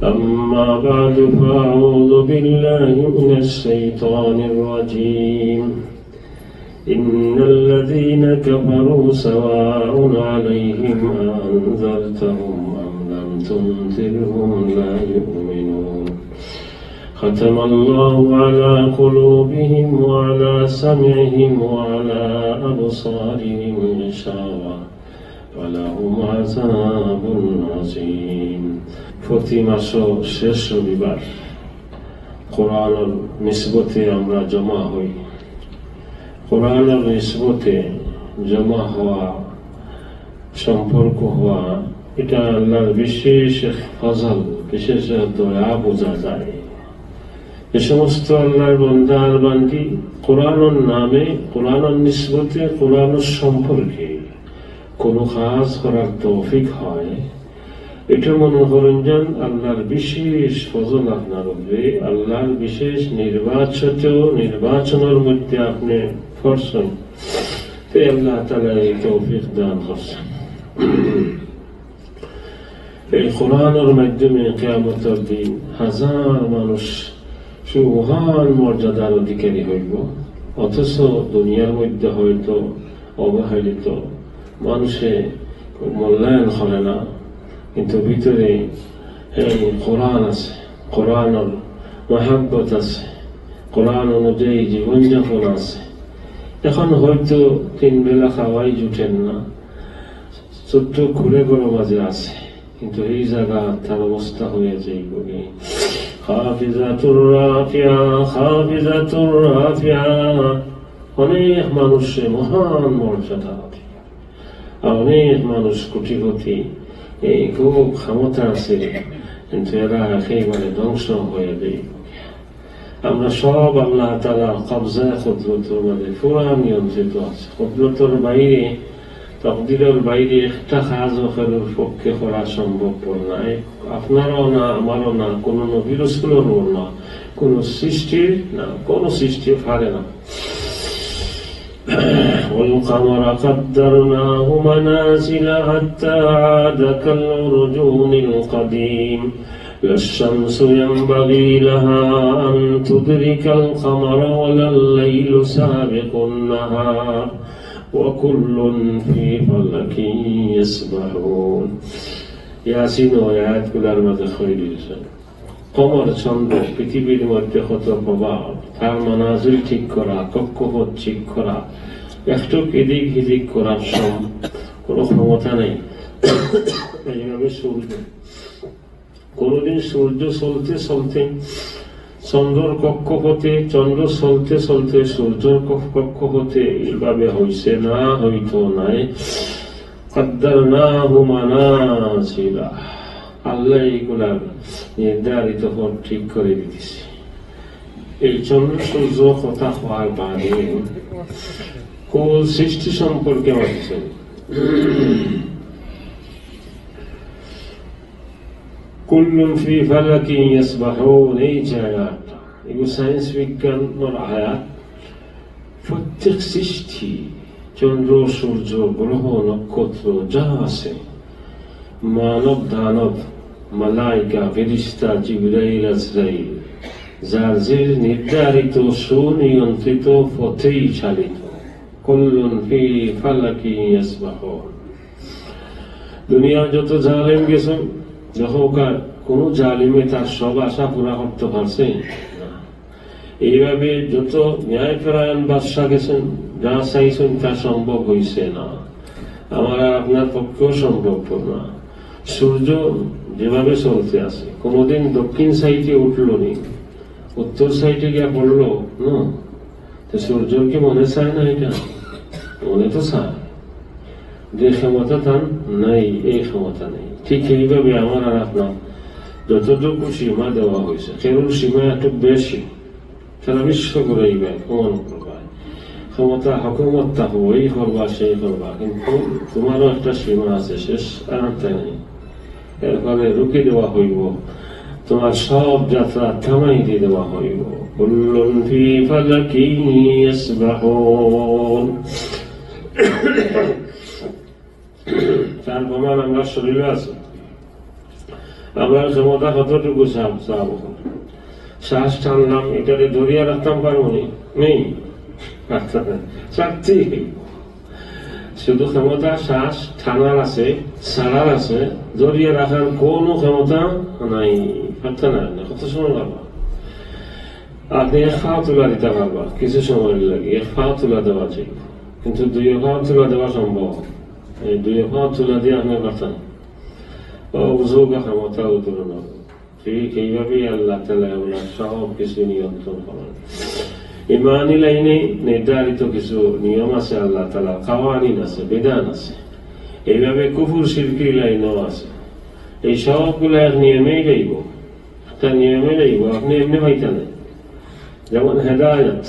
أما بعد فأعوذ بالله من الشيطان الرجيم إن الذين كفروا سواء عليهم أأنذرتهم أم لم تنذرهم لا يؤمنون ختم الله على قلوبهم وعلى سمعهم وعلى أبصارهم غشاوة ولهم عذاب عظيم প্রতি মাস শেষ রবিবার কোরআনের নিসবতে আমরা জমা হই। কোরআনের নিসবতে জমা হওয়া, সম্পর্ক হওয়া, এটা আল্লাহর বিশেষ ফজল, বিশেষ দয়া বোঝা যায়। এ সমস্ত আল্লাহর বান্দা আর বান্দি কোরআনের নামে, কোরআনের নিসবতে, কোরআনের সম্পর্কে কোনো কাজ করার তৌফিক হয়, এটা মনে করেন যেন আল্লাহর বিশেষ ফজল আপনার হবে। আল্লাহর বিশেষ নির্বাচনের মধ্যে আপনি পড়ছেন, আল্লাহ তাআলা এই তৌফিক দান করছেন। এই কোরআনের মাধ্যমে কিয়ামতের দিন হাজার মানুষ সুমহান মর্যাদার অধিকারী হইব, অথচ দুনিয়ার মধ্যে হয়তো অবহেলিত, মানুষে মূল্যায়ন করে না, কিন্তু ভিতরে কোরআন আছে, কোরআনের মহাব্বত আছে, কোরআন অনুযায়ী জীবনযাপন আছে। এখন হয়তো 3 বেলা খাওয়াই জুটেন না, ছোট্ট ঘুরে ঘুরে মাঝে আছে, কিন্তু এই জায়গা তার অবস্থা হয়ে যাইব হাফিজাতুর রাফিয়া, হাফিজাতুর রাফিয়া। অনেক মানুষে মহান মর্যাদা, অনেক মানুষ কোটিপতি, এই খুব ক্ষমতা আছে, কিন্তু এরা একেবারে ধ্বংস হয়ে যায়। আমরা সব আল্লাহ তাআলা কবজা কুদরতের মধ্যে পুরা নিয়ন্ত্রিত আছে। কুদরতের বাইরে, তাকদীরের বাইরে একটা কাজও কারোর পক্ষে করা সম্ভবপর নয়। আপনারও না, আমারও না, কোন নবী রাসূলেরও না, কোন সৃষ্টির না, কোন সৃষ্টি পারে না। والقمر قدرناه منازل حتى عاد كالعرجون القديم لا الشمس ينبغي لها أن تدرك القمر ولا الليل سابق النهار وكل في فلك يسبحون। ইয়াসিন ও আয়াতগুলোর মধ্যে খৈরিছে কমর চন্দ্র পৃথিবীর মধ্যে কত প্রভাব, তার মানাজিল ঠিক করা, কক্ষপথ ঠিক করা, একটু এদিক হিদিক করার কোনো ক্ষমতা নেই। এইভাবে সূর্য, কোনদিন সূর্য চলতে চলতে চন্দ্রর কক্ষপথে, চন্দ্র চলতে চলতে সূর্যর কক্ষপথে এইভাবে হইছে না, হইতো নাই। কদ্দারনাহু মানাজিলা, আল্লাহ এইগুলার নির্ধারিত পথ ঠিক করে দিতেছে। এই চন্দ্র সূর্য কথা হওয়ার বাদে কোন সৃষ্টি সম্পর্কে বলছেন, কুল্লুন ফি ফালাকিন ইয়াসবাহুন। এই জায়গাটা এগুলো সায়েন্স বিজ্ঞানের আয়াত। প্রত্যেক সৃষ্টি, চন্দ্র সূর্য গ্রহ নক্ষত্র যা আছে, মানব দানব, মালাইকা ফেরেশতা জিবরাইল আজরাইল, যার যে নির্ধারিত সুনিয়ন্ত্রিত পথেই চালিত। কুল্লুন ফি ফালাকিন ইয়াসবাহুন। দুনিয়া যত জালেম গেছে, যখন কোন জালিমে তার সব আশা পুরা করতে পারছে না। এইভাবে যত ন্যায়পরায়ণ বাদশা গেছেন, যা চাইছেন তা সম্ভব হয়েছে না, আমার আপনার পক্ষেও সম্ভব না। সূর্য যেভাবে চলতে আছে, কোনদিন দক্ষিণ সাইডে উঠলো নি, উত্তর সাইডে গিয়া পড়লো না, সূর্যর কি মনে চায় না? এটা মনে তো চায়, যে ক্ষমতা তার নাই, এই ক্ষমতা নেই। ঠিক এইভাবে আমার আর আপনার যতটুকু সীমা দেওয়া হয়েছে, কেবল সীমা একটু বেশি, সারা বিশ্ব করে এইবার প্রমাণ করবা, ক্ষমতা হকুমত থাকবো, এই করবা সেই করবা, কিন্তু তোমারও একটা সীমা আছে, শেষ আর নেই। এরপরে রুখে দেওয়া হইব, তোমার সব যাত্রা থামাই দিয়ে দেওয়া হইব। কুল্লুন ফি ফালাকিন ইয়াসবাহুন। তার প্রমাণ আমরা শরীরে আছে। আমার ক্ষমতা কতটুকু চাবো, শ্বাস টানলাম, এটারে ধরিয়া রাখতাম পারবো নেই, চাচ্ছি শুধু ক্ষমতা শ্বাস টানার আছে, ছাড়ার আছে, ধরিয়া রাখার কোনো ক্ষমতা নাই, পারতা না। কত সময় পারবা আপনি? এক পা তুলা দিতে পারবা কিছু সময় লাগে, এক পা তুলা দেওয়া যায়, কিন্তু দুই পা তুলা দেওয়া সম্ভব। এই দুই পা তুলা দিয়ে আপনি পারতেন অবযোগা ক্ষমতা উত্তোলন হবে। ঠিক এইভাবেই আল্লাহ তাআলা আমরা সব কিছু নিয়ন্ত্রণ করেন। ইমানি লাইনে নির্ধারিত কিছু নিয়ম আছে, আল্লাহ তাআলা কাওয়ানিন আছে, বিধান আছে। এইভাবে কুফর শিরকি লাইনও আছে। এই সবগুলো এক নিয়মেই যাইব, একটা নিয়মে যাইব, আপনি এমনি পাইতেন। যেমন হেদায়েত,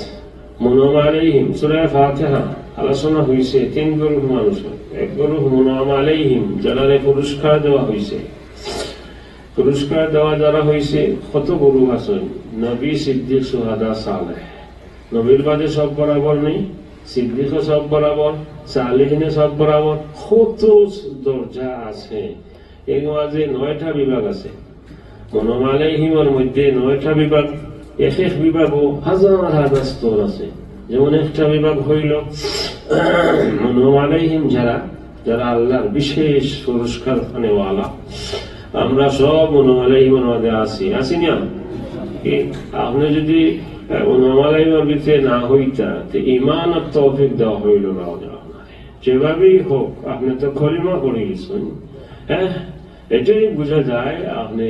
মুনআম আলাইহিম, সূরা ফাতিহা আলোচনা হয়েছে তিন গ্রুপ মানুষ। এক গ্রুপ মুনআম আলাইহিম, যারা পুরস্কার দেওয়া হয়েছে। পুরস্কার দেওয়া যারা হয়েছে কত গ্রুপ আছেন? নবী, সিদ্দিক, শুহাদা, সালেহ। নবীর বাদে সব বরাবর নেই, সিদ্দিকও সব বরাবর, সালেহিনে সব বরাবর। কত দরজা আছে, এর মাঝে 9টা বিভাগ আছে। মুনআম আলাইহিমের মধ্যে 9টা বিভাগ, এক এক বিভাগও হাজার হাজার স্তর আছে। যেমন একটা বিভাগ হইল মুনআম আলাইহিম, যারা আল্লাহর বিশেষ পুরস্কার পানেওয়ালা। আমরা সব মুনআম আলাইহিমের মধ্যে আছি না? আপনি যদি মুনআম আলাইহিমের ভিতরে না হইতা, ঈমান আর তৌফিক দেওয়া হইল না। যেভাবেই হোক আপনি তো কলিমা পড়ে গেছেন, হ্যাঁ, এটাই বোঝা যায় আপনি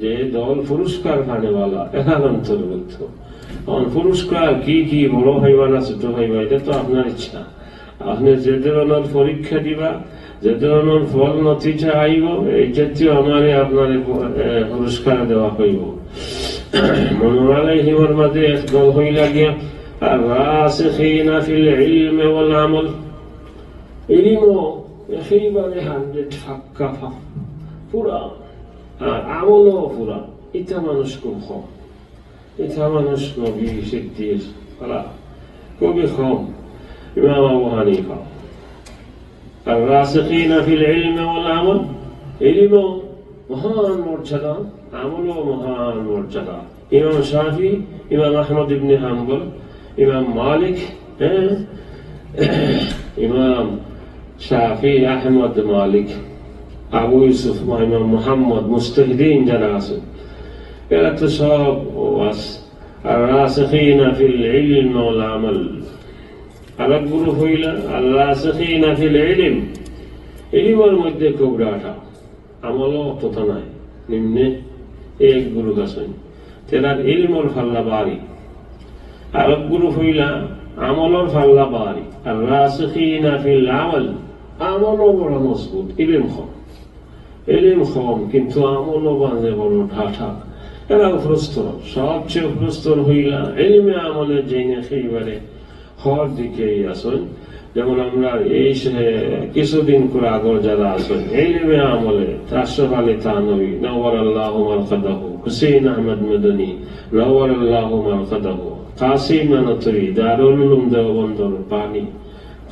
যে দল পুরস্কার পানেওয়ালা এখান অন্তর্ভুক্ত। পুরস্কার কি কি, বড় হইবা না ছোট হইবা, এটা তো আপনার ইচ্ছা। আপনি যে ধরনের পরীক্ষা দিবা, যে ধরনের ফল নতিজা আইব, এই জাতীয় আমারে আপনার পুরস্কার দেওয়া হইব। মুনআম আলাইহিমের মাঝে এক দল হইলা গিয়া আর রাসিখিনা ফিল ইলমি ওয়াল আমল। ইলমও একেবারে 100 পাক্কা পুরা, আর আমলও পুরা। এটা মানুষ খুব কম, এটা মানুষ নবী, সিদ্দিক খুবই কম। ইমাম আবু হানিফা আর রাসিখিনা ফিল ইলমি ওয়াল আমল, ইলমও মহান মর্যাদা, আমলও মহান মর্যাদা। ইমাম শাফি, ইমাম আহমদ ইবনে হাম্বল, ইমাম মালিক, ইমাম শাফি, আহমদ, মালিক, আবু ইউসুফ, ইমাম মুহাম্মদ, মুজতাহিদিন যারা আছে, এরা তো সব আর রাসিখিনা ফিল ইলমি ওয়াল আমল। আরেক গ্রুপ হইল আর রাসিখিনা ফিল ইলম, ইলমের মধ্যে খুব ডাটা, আমলও অতটা নাই, নিম্নে এক গ্রুপ আছেন, তেনার ইলমর ফাল্লা বাড়ি। আরেক গ্রুপ হইলা আমলর ফাল্লা বাড়ি। আর রাসিখিনা ফিল আমল, আমলও বড় মজবুত, ইলম কম, কিন্তু আমলও বাঁধে বড় ঢাঠা। এরা উপরস্তর, সবচেয়ে উপরস্তর হইলা ইলমে আমলে জেনে সেইবারে হর দিকেই আসেন। যেমন আমরা এই কিছুদিন করে আগর যারা আছেন ইলমে আমলে, আশরাফ আলী থানভী নওয়ারাল্লাহু মারকাদাহু, হুসাইন আহমদ মদনী নওয়ারাল্লাহু মারকাদাহু, কাসিম নানতুরি দারুল উলুম দেওবন্দর পানি,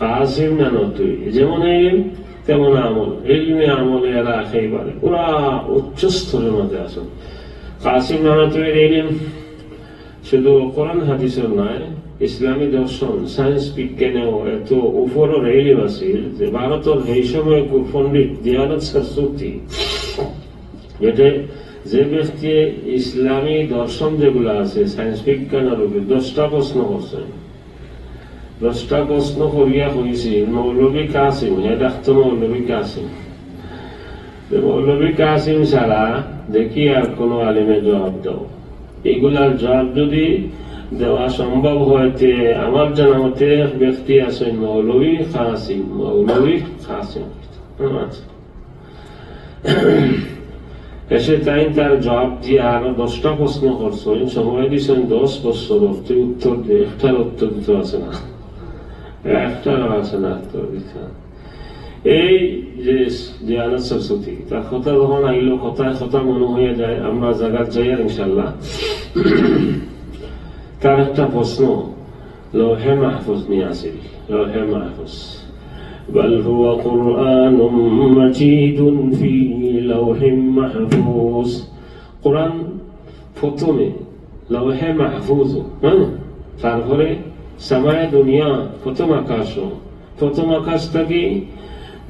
কাসিম নানতুরি। যেমন ইলম তেমন আমল, ইলমে আমলে এরা একেবারে পুরা উচ্চ স্তরের মধ্যে আছেন। কাসিম নানতুরির ইলম শুধু কোরআন হাদিসের নয়, ইসলামী দর্শন, সায়েন্স বিজ্ঞানেও এত উপরের ইলম আছে যে ভারতের এই সময় পণ্ডিত দিয়ানত সরস্বতী, যে ব্যক্তি ইসলামী দর্শন যেগুলো আছে সায়েন্স বিজ্ঞানের উপরে 10টা প্রশ্ন করছেন। 10টা প্রশ্ন করিয়া হয়েছে মৌলভী কাসিম, ডাক্তার মৌলভী কাসিম। মৌলভী কাসিম ছাড়া দেখি আর কোন আলিমে জবাব দাও। এগুলার জবাব যদি দেওয়া সম্ভব হয়, আমার জানা মতে ব্যক্তি আছেন মৌলভী কাসিম। এসে তাই তার জবাব দিয়ে আরো 10টা প্রশ্ন করছেন, সময় দিচ্ছেন 10 বছর উত্তর দিয়ে। একটার উত্তর দিতে আছে না, উত্তর দিতে। এই যে দিয়ানত সরস্বতী, তার কথা যখন আইলো, কথা মনে হয়ে যায়, আমরা জায়গা যাই আর ইনশাল্লাহ। তার একটা প্রশ্ন লৌহে মাহফুজ নিয়ে আসি। লৌহে মাহফুজ বাল হুয়া কুরআনুম মাজিদুন ফি লাওহিম মাহফুজ। কোরআন প্রথমে লাওহে মাহফুজ, তারপরে সামায়ে দুনিয়া, প্রথম আকাশ থেকে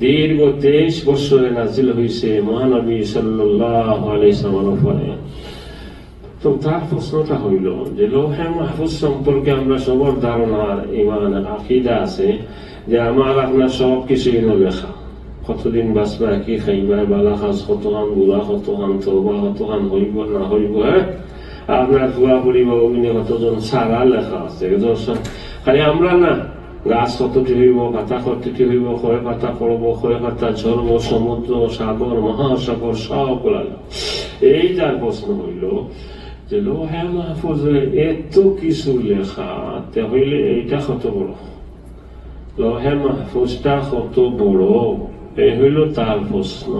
দীর্ঘ 23 বছরে নাজিল হয়েছে মহানবী সাল্লাল্লাহু আলাইহি ওয়াসাল্লামের উপরে। তো তার প্রশ্নটা হইল যে লৌহে মাহফুজ সম্পর্কে আমরা সবার ধারণা, ঈমান, আকীদা আছে যে আমার আপনার সব কিছুই লেখা, কতদিন বাঁচবা, কি খাইবা, বালা খাস, কতখান গুলা, কতখান তওবা, কতখান হইব না হইব, আপনার দোয়া করিব, অভিনয় কতজন সারা লেখা আছে। খালি আমরা না, গাছ কতটি হইব, পাতা কতটি হইব, ক্ষয় পাতা পড়ব, ক্ষয় পাতা ঝরব, সমুদ্র, সাগর, মহাসাগর সব বলা। এই যার প্রশ্ন হইল যে লৌহে মাহফুজে এত কিছু লেখা, হইলে এইটা কত বড়, লৌহে মাহফুজটা কত বড়, এই হইল তার প্রশ্ন।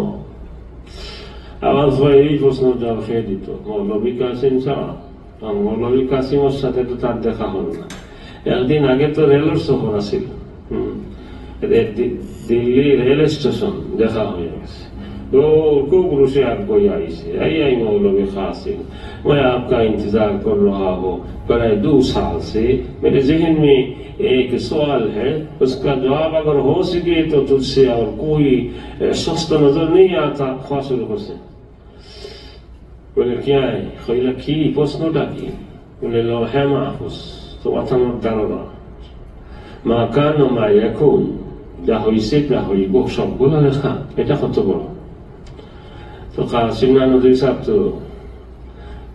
আবার এই প্রশ্ন জবাব খেয়ে দিত মৌলভী কাসিম ছাড়া। মৌলভী কাসিমের সাথে তো তার দেখা হল না। একদিন আগে তো রেলের সফর আছিল, দিল্লি রেল স্টেশন দেখা হয়ে গেছে। तो खूब रुसे आपको आई से आई मौलवी कासिम, मैं आपका इंतजार कर रहा हूँ करीब 2 साल से। मेरे जहन में एक सवाल है, उसका जवाब अगर हो सके तो तुझसे और कोई शख्स तो नजर नहीं आता। फासिल हुसैन बोले क्या है, खैला की प्रश्नটা কি? बोले लौहे महफूज। तो अथाনোর ধারণা মা কান মা ইয়াকুন, যা হইছে যা হইব সবগুলো লেখা, এটা কত বড়। तो कासिम नानवी साहब तो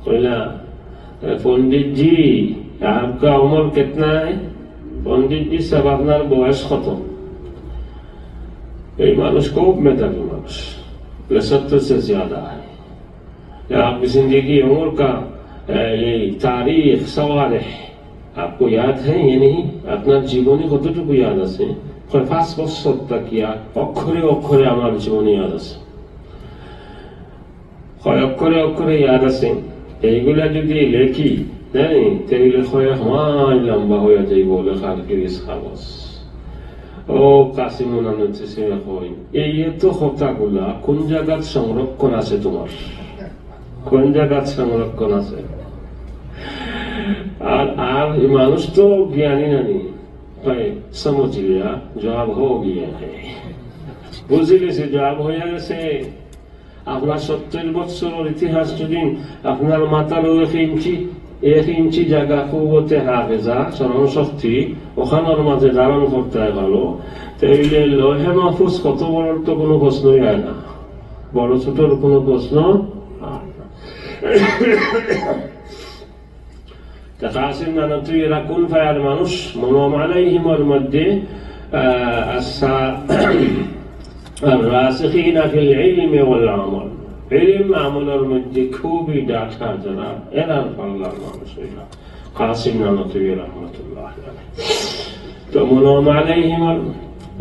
बोला पंडित जी आपका उम्र कितना है? पंडित जी सब अपना बयस कत? ये मानुष खूब मेधावी मानुष, 70 से ज्यादा है। आपकी जिंदगी उम्र का ये तारीख सवाल है, आपको याद है ये नहीं? अपना जीवनी कतटुकु याद আছে? 5 বছর তাকিয়া অক্ষরে অক্ষরে আমার জীবনী ইয়াদ আছে, অক্ষরে অক্ষরে ইয়াদ আছে। এইগুলা যদি লেখি তাহলে হয় লম্বা হয়ে যাইব লেখার তিরিশ কাগজ। ও কাসিমুন হয় এই তো কথাগুলা কোন জায়গাত সংরক্ষণ আছে তোমার? কোন জায়গাত সংরক্ষণ আছে? আর মানুষ তো জ্ঞানী নানি समझ लिया जवाब हो गया है, বুঝে গেছে জবাব হয়ে গেছে। আপনার 70 বছরের ইতিহাস যদি আপনার মাথার 1 ইঞ্চি জায়গা কুবতে হাফেজা স্মরণ শক্তি ওখানের মাঝে ধারণ করতে ভালো, তাইলে লৌহে মাহফুজ কত বড় তো কোনো প্রশ্নই হয় না, বড় ছোটর কোনো প্রশ্ন। কাসিম নানবী এরা কোন ফায়ার মানুষ? মুনআম আলাইহিমের মধ্যে الراسخين في العلم والعمل, علم আমলের মধ্যে খুবই ডাঠা যারা, এরা আল্লাহর মানুষ। কাসিম নানবী রাহমাতুল্লাহ আলাইহি। তো মুনআম আলাইহিমের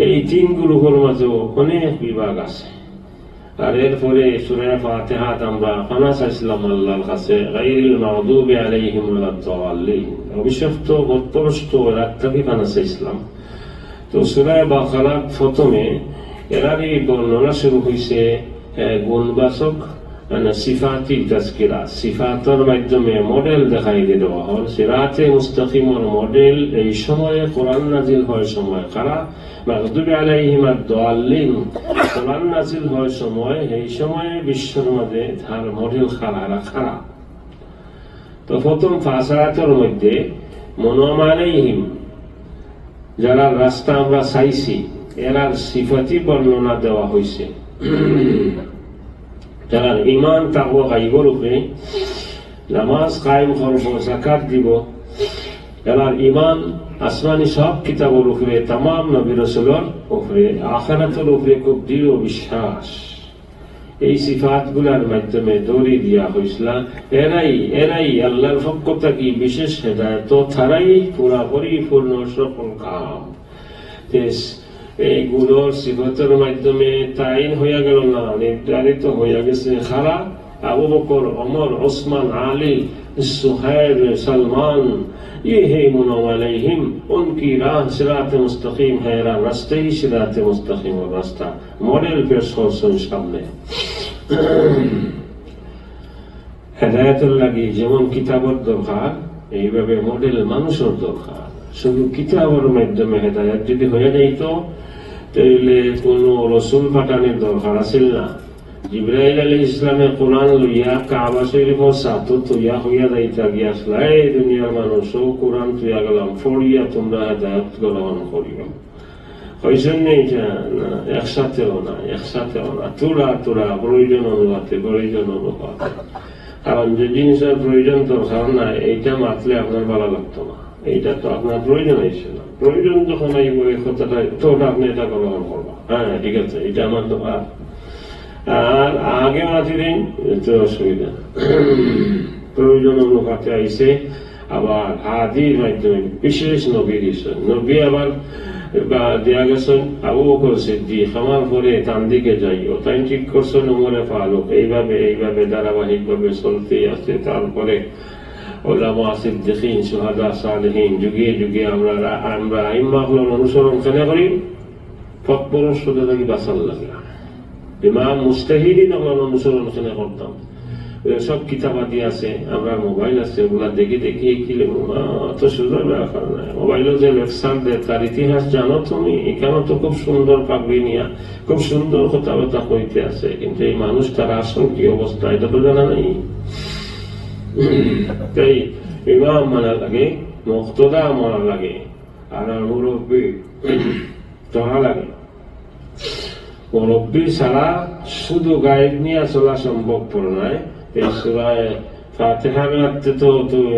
এই 3 গ্রুপের মাঝে অনেক বিভাগ আছে। আর এরপরে সূরা ফাতিহা আমরা খানা চাইছিলাম আল্লাহর কাছে, গায়রিল মাগদুবি আলাইহিম ওয়ালাদ-দাল্লিন, অভিশপ্ত পথভ্রষ্ট রাত্রি খানা চাইছিলাম। তো সূরা বাকারা প্রথমে এরারই বর্ণনা শুরু হয়েছে গুণবাচক সিফাতি তাজকিরা, সিফাতের মাধ্যমে মডেল দেখাই দেওয়া হল। সিরাতে মুস্তাকিমের মডেল এই সময়ে কোরআন নাজিল হয় সময় কারা, মাগদুবি আলাইহিম ওয়ালাদ-দাল্লিন কোরআন নাজিল হয় সময়, এই সময়ে বিশ্বর মাঝে তার মডেল খারা। তো প্রথম 5 আয়াতের মধ্যে মুনআম আলাইহিম যারা রাস্তা আমরা চাইছি এরার সিফাতি বর্ণনা দেওয়া হয়েছে। যারা ঈমান তাকওয়া গায়বের উপরে, নামাজ কায়েম করব, যাকাত দিব, এরার ঈমান আসমানি সব কিতাবের উপরে, तमाम নবী রাসূলের উপরে, আখিরাতের উপরে খুব দৃঢ় বিশ্বাস, এই সিফাতগুলোর মাধ্যমে দৌড়ি দিয়া হয়েছিল। এরাই আল্লাহর পক্ষ থেকে বিশেষ হেদায়েত, তারাই পুরা পরিপূর্ণ সফল কাম। এইগুলোর সিফাতের মাধ্যমে তাইন হইয়া গেল না, নির্ধারিত হইয়া গেছে খারা, अबू बकर, उमर, उस्मान, अली, सुहैब, सलमान, ये है इमाम अलैहिम, उनकी राह सिरात मुस्तकीम है, रास्ते ही सिरात मुस्तकीम और रास्ता मॉडल पेश করছেন সামনে। হেদায়েতের লাগি যেমন কিতাবের দরকার, এইভাবে মডেল মানুষের দরকার। শুধু কিতাবের মাধ্যমে হেদায়েত যদি হয়ে যাইত তাহলে কোনো রসুল পাঠানোর দরকার আছিল না। জিবরাইল আলাইহিস সালামে কোরআন লইয়া কাবা শরীফের সাথে তুইয়া হইয়া যাইতা গিয়াছিল, এই দুনিয়ার মানুষ ও কোরআন তুইয়া গেলাম পড়িয়া তোমরা হেদায়েত গ্রহণ করিও। হইছেন নেই না, একসাথেও না, তোরা প্রয়োজন অনুপাতে। কারণ যে জিনিসের প্রয়োজন দরকার না, এইটা মাতলে আপনার ভালো লাগতো না, এইটা তো আপনার প্রয়োজন হয়েছে না। প্রয়োজন যখন আইব এই কথাটা তো আপনি এটা গ্রহণ করবা, হ্যাঁ ঠিক আছে, এটা আমার দরকার। আর আগে মাতি দিন তো অসুবিধা, প্রয়োজন অনুপাতে আইসে। আবার হাদির মাধ্যমে বিশেষ নবী দিয়েছেন, নবী আবার দেয়া গেছেন আবু বকর সিদ্দিক, আমার পরে তান দিকে যাইও, তাই ঠিক করছেন উমরে ফারুক, এইভাবে ধারাবাহিক ভাবে চলতে আছে। তারপরে উলামা, সিদ্দিকিন, শুহাদা, সালেহিন, যুগে যুগে আমরা আইম্মাগুলোর অনুসরণ কেন করি? পথপ্রদর্শক লাগি বাঁচার লাগে। ইমাম মুজতাহিদিন আমরা অনুসরণ কেন করতাম? সব কিতাবাদি আছে, আমরা মোবাইল আছে, ওগুলা দেখি কি লেখা অত সুন্দর ব্যাপার নাই। মোবাইলে যে লেকচার দেয় তার ইতিহাস জানো তুমি? এখানে তো খুব সুন্দর পাগড়ি নিয়া খুব সুন্দর কথাবার্তা কইতে আছে, কিন্তু এই মানুষ তার আসল কি অবস্থা এটা তো জানা নাই। তাই ইমাম মানা লাগে, মুক্তদা মানা লাগে, আর মুরব্বী ধরা লাগে। মুরব্বী ছাড়া শুধু গাইড নিয়ে চলা সম্ভবপর নয়। এই সূরায়ে ফাতিহার মধ্যে তো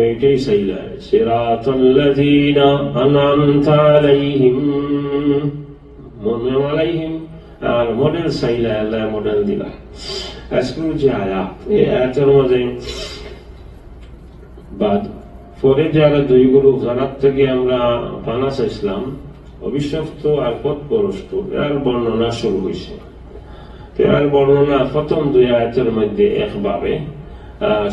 এটাই চাইলা, সিরাতাল্লাযীনা আনআমতা আলাইহিম, আর মডেল চাইলা, আল্লাহ মডেল দিলা। আজকের যে আয়াত, এই আয়াতের মধ্যে বাদ পরে যারা দুই গুরু যারার থেকে আমরা পানা চাইছিলাম, অভিশপ্ত আর পথভ্রষ্ট, এর বর্ণনা শুরু হয়েছে। এর বর্ণনা প্রথম দুই আয়াতের মধ্যে একভাবে,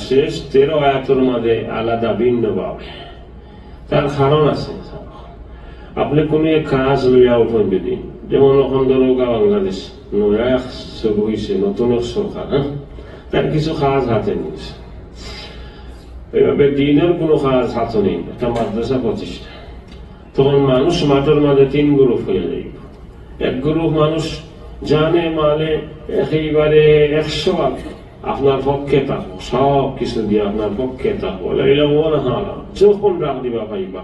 শেষ 13 আয়াতের মধ্যে আলাদা ভিন্ন ভাবে। তার কারণ আছে। আপনি কোন এক কাজ লইয়া উঠেন, যদি যেমন এখন ধরো বাংলাদেশ নয়া শুরু হয়েছে, নতুন এক সরকার, তার কিছু কাজ হাতে নিয়েছে। এইভাবে দিনের কোনো কাজ হাতে নেই, একটা মাদ্রাসা প্রতিষ্ঠা। তখন মানুষ মাঠের মাঝে 3 গ্রুপ হয়ে যাইব। এক গ্রুপ মানুষ জানে মানে একেবারে 100 আপনার পক্ষে থাকবো, সব কিছু দিয়ে আপনার পক্ষে থাকবো, যখন রাগ দিবা পাইবা,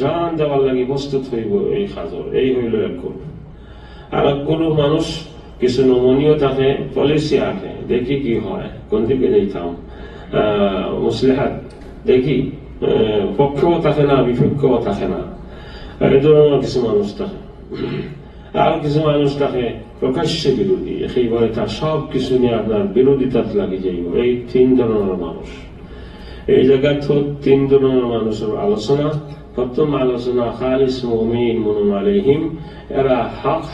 জান দেওয়ার লাগে প্রস্তুত হইব এই কাজর। এই হইল এক গ্রুপ। আর এক গ্রুপ মানুষ কিছু নমনীয় থাকে, পলিসি আছে, দেখি কি হয়, কোন দিকে যাইতাম, মুসলিহাত দেখি, পক্ষেও থাকে না, বিপক্ষেও থাকে না, এই ধরনের কিছু মানুষ থাকে। আর কিছু মানুষ থাকে প্রকাশ্যে বিরোধী, একেবারে তার সব কিছু নিয়ে আপনার বিরোধিতার লাগে যাইব। এই 3 ধরনের মানুষ। এই জায়গায় তো 3 ধরনের মানুষের আলোচনা। প্রথম আলোচনা খালিস মুমিন মুমিন আলাইহিম, এরা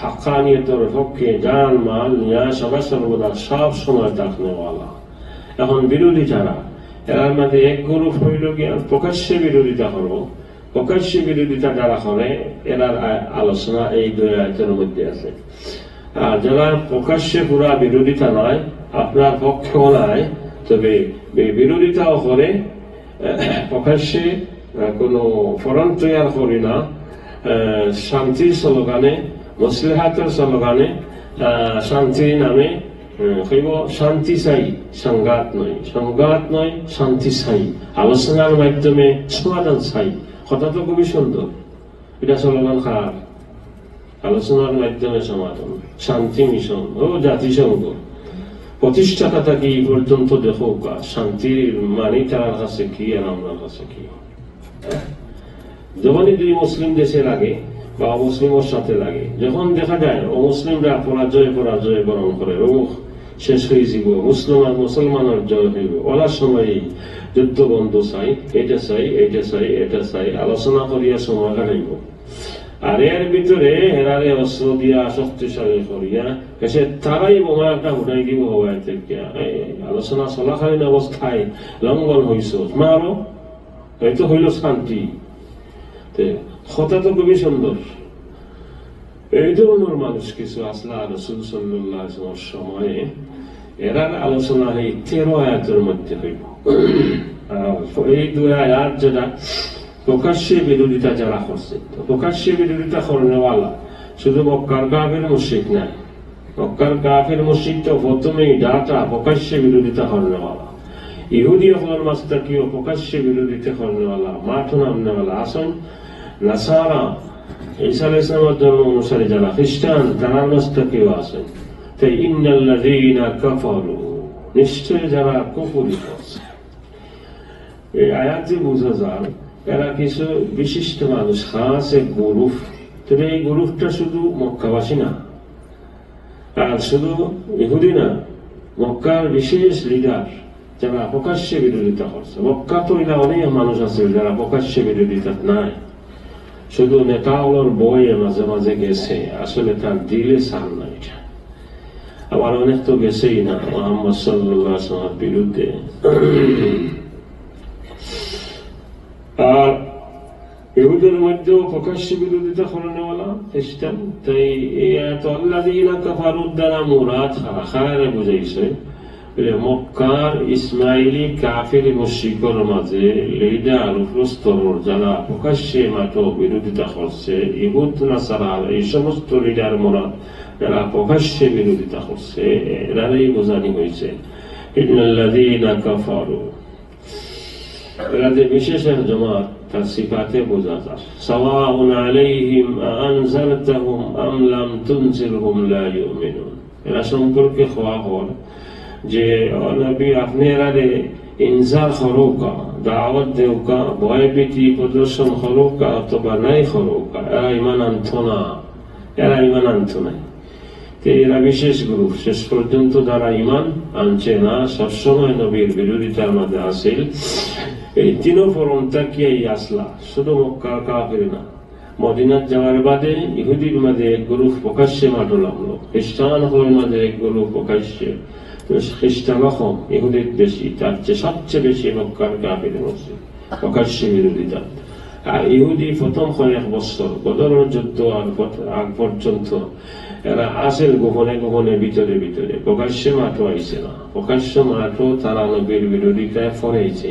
হাক্কানিয়তের পক্ষে জান মাল নিয়া সবাই সর্বদা সব সময় থাকনেওয়ালা। এখন বিরোধী যারা, এর মধ্যে এক গ্রুপ হইল গিয়ে প্রকাশ্যে বিরোধিতা করবো। প্রকাশ্যে বিরোধিতা যারা করে, এরার আলোচনা এই 2 আয়াতের মধ্যে আছে। আর যারা প্রকাশ্যে পুরা বিরোধিতা নয়, আপনার পক্ষেও নয়, তবে বিরোধিতাও করে, প্রকাশ্যে কোনো ফরন্ট তৈয়ার করি না, শান্তির স্লোগানে, মসলিহাতের স্লোগানে, শান্তির নামে কইব শান্তি চাই, সংঘাত নয়, শান্তি চাই, আলোচনার মাধ্যমে সমাধান চাই। কথা তো খুবই সুন্দর, এটা স্লোগান খারাপ। আলোচনার মাধ্যমে সমাধান, শান্তি মিশন ও জাতিসংঘ প্রতিষ্ঠাতা থাকি এই পর্যন্ত দেখো শান্তির মানি তার কাছে কি আর আমার কাছে কি। যখনই 2 মুসলিম দেশে লাগে বা অমুসলিমের সাথে লাগে, যখন দেখা যায় অমুসলিমরা পরাজয় বরণ করে, শেষ হয়ে যাব, মুসলমানের জয় হইব, ওলার সময় যুদ্ধ বন্ধ চাই, এটা চাই, আলোচনা করিয়া সময় কাটাইব। আর এর ভিতরে হেরারে অস্ত্র দিয়া শক্তিশালী করিয়া এসে তারাই বোমা একটা উঠাই দিব হওয়াই থেকে আলোচনা চলাকালীন অবস্থায় লঙ্ঘন হইস মারো হয়তো হইল শান্তি কথা তো খুবই সুন্দর। এই ধরনের মানুষ কিছু আসলা রাসূল সাল্লাল্লাহু আলাইহি ওয়াসাল্লামের সময়ে এরার আলোচনা এই 13 আয়াতের মধ্যে হইল। এই 2 আয়াত যেটা প্রকাশ্যে বিরোধিতা যারা করছে, প্রকাশ্যে বিরোধিতা করেওয়ালা শুধু মক্কার কাফির মুশরিক নাই, মক্কার কাফির মুশরিক তো প্রথমেই ডাটা প্রকাশ্যে বিরোধিতা করেওয়ালা, ইহুদি হলের মাস্তাকিও প্রকাশ্যে বিরোধিতা করেওয়ালা, মাঠো নামনেওয়ালা আসন নাসারা ঈসা আলাইহিস সালামের ধর্ম অনুসারী যারা খ্রিস্টান তারা মাস্তাকিও আছেন। তাই ইন্নাল্লাযীনা কাফারু নিশ্চয় যারা কুফরি করছে, এই আয়াতে বোঝা যায় এরা কিছু বিশিষ্ট মানুষ, খাস এক গ্রুপ। তবে এই গ্রুপটা শুধু মক্কাবাসী না, আর শুধু ইহুদি না, মক্কার বিশেষ লিডার যারা প্রকাশ্যে বিরোধিতা করছে। মক্কা তো এটা অনেক মানুষ আছে যারা প্রকাশ্যে বিরোধিতা নাই, শুধু নেতাগুলোর বইয়ে মাঝে মাঝে গেছে, আসলে তার দিলে সান নাই। আবার অনেক তো গেছেই না মুহাম্মদ সাল্লাল্লাহু আলাইহি ওয়াসাল্লামের বিরুদ্ধে। আর ইহুদের মধ্যেও প্রকাশ্যে বিরোধিতা করেনেওয়ালা খ্রিস্টান। তাই এই আল্লাযীনা কাফারুর দ্বারা মুরাদ খায়রে বুঝাইছে মক্কার ইসমাইলি কাফির মুশরিকর মাঝে লিডার উপস্তর যারা প্রকাশ্যে মাত্র বিরোধিতা করছে, ইহুদ নাসারা এই সমস্ত লিডার মুরাদ যারা প্রকাশ্যে বিরোধিতা করছে, এরাই বোঝানি হয়েছে ইন্নাল্লাযীনা কাফারু। এরা যে বিশেষ এক জমাত তার সিফাতে বোঝা যায়। সাওয়াউন আলাইহিম আনজারতাহুম আম লাম তুনজিরহুম লা ইউমিনুন। এরা সম্পর্কে খোয়া হল যে নবী আপনি এরারে ইনজার করোকা, দাওয়াত দেওকা, ভয়ভীতি প্রদর্শন করোকা অথবা নাই করোকা, এরা ইমান আনত না, এরা ইমান আনত নাই। এরা বিশেষ গ্রুপ, শেষ পর্যন্ত যারা ইমান আনছে না, সবসময় নবীর বিরোধিতার মধ্যে আসিল। এই তিনও পরমতা কি আসলা শুধু মক্কা কাফির না, মদিনাত যাওয়ার বাদে ইহুদির মাঝে এক গ্রুপ প্রকাশ্যে মাঠো লাগলো, খ্রিস্টান হওয়ার মাঝে এক গ্রুপ প্রকাশ্যে, খ্রিস্টান কম ইহুদির বেশি, তার চেয়ে সবচেয়ে বেশি মক্কার কাফির মধ্যে প্রকাশ্যে বিরোধিতা। আর ইহুদি প্রথম কয়েক বছর বদরের যুদ্ধ আগ পর্যন্ত এরা আসেল গোপনে গোপনে, ভিতরে ভিতরে, প্রকাশ্যে মাঠও আইছে না। প্রকাশ্য মাঠও তারা নবীর বিরোধিতায় ফরেছে।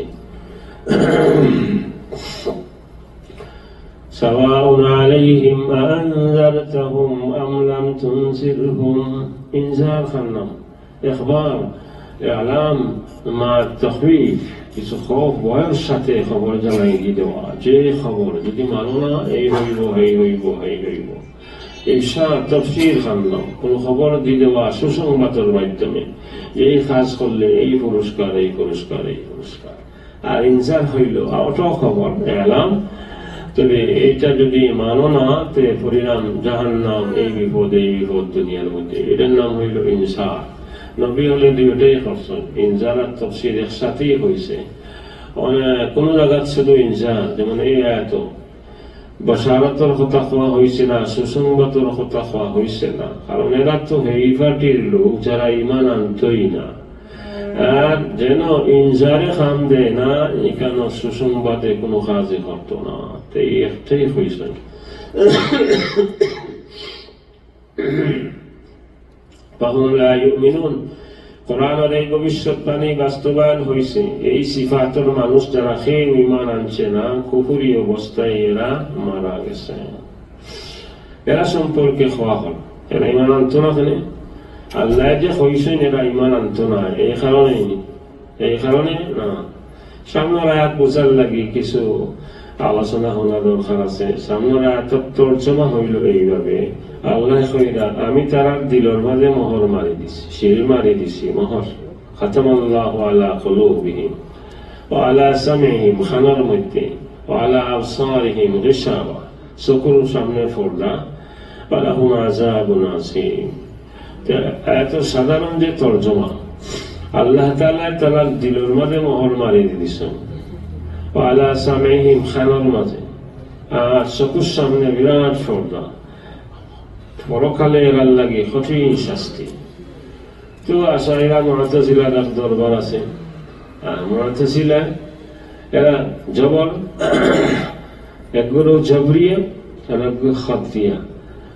সাওয়াউন আলাইহিম আনজারতাহুম আম লাম তুনজিরহুম। ইনজার খান্নাম ইখবার ইলাম মা তাখওয়িফ, কিছু খৌফ ভয়ের সাথে খবর জানাই দেওয়া, যে খবর যদি মানো না এই হইব এই হইব এই হইব। ইরশাদ তাফসীর খান্নাম কোন খবর দিয়ে দেওয়া সুসংবাদের মাধ্যমে, এই কাজ করলে এই পুরস্কার এই পুরস্কার এই পুরস্কার। আর ইনজার হইল আউট খবর এলাম, তবে এটা যদি মানো না তে পরিণাম জাহান্নাম, এই বিপদ দুনিয়ার মধ্যে। এটার নাম হইল ইনসার। নবী হলে দুইটাই করছেন, ইনজার আর তাফসীর একসাথেই হয়েছে। কোন জায়গা শুধু ইনজার, যেমন এই আয়াত বশারতের কথা কোয়া হয়েছে না, সুসংবাদের কথা কোয়া হয়েছে না, কারণ এরা তো এই পার্টির লোক যারা ইমান আনতই না। আর যেন ইনজারে খাম দেয় না, এখানে সুসংবাদে কোনো কাজই করতো না। এই একটাই হয়েছে। কোরআনের এই ভবিষ্যৎবাণী বাস্তবায়ন হয়েছে। এই সিফাতের মানুষ যারা খেয়ে ইমান আনছে না, কুফরি অবস্থায় এরা মারা গেছে। এরা সম্পর্কে খোয়া হল, এরা ইমান আনত না। কেন আল্লাহ যে হইছেন এরা ইমান আনত না, এই কারণে না। সামনের আয়াত বোঝার লাগি কিছু আলোচনা হওয়া দরকার আছে। সামনের আয়াত তর্জমা হইল এইভাবে, আল্লাহ কইরা আমি তারা দিলর মাঝে মোহর মারি দিছি, শিল মারি দিছি, মোহর। খাতামাল্লাহু আলা কুলুবিহিম ওয়া আলা সামিহিম, খানার মধ্যে, ওয়া আলা আবসারিহিম গিশাওয়া, চকুর সামনে পর্দা, ওয়া লাহুম আযাবুন আযীম। এত সাধারণ যে তর্জমা, আল্লাহ তাআলা তারা দিলর মাঝে মোহর মারি দিছেন, ওয়া আলা সামিহিম খানার মাঝে, আর চকুর সামনে বিরাট পর্দা, পরকালে এরার লাগে কঠিন শাস্তি। তো আশাইরা মুআতাজিলার এক দরবার আছে, মুআতাজিলা এরা জবর, একগুলো জবরিয়া আর একগুলো খাদরিয়া।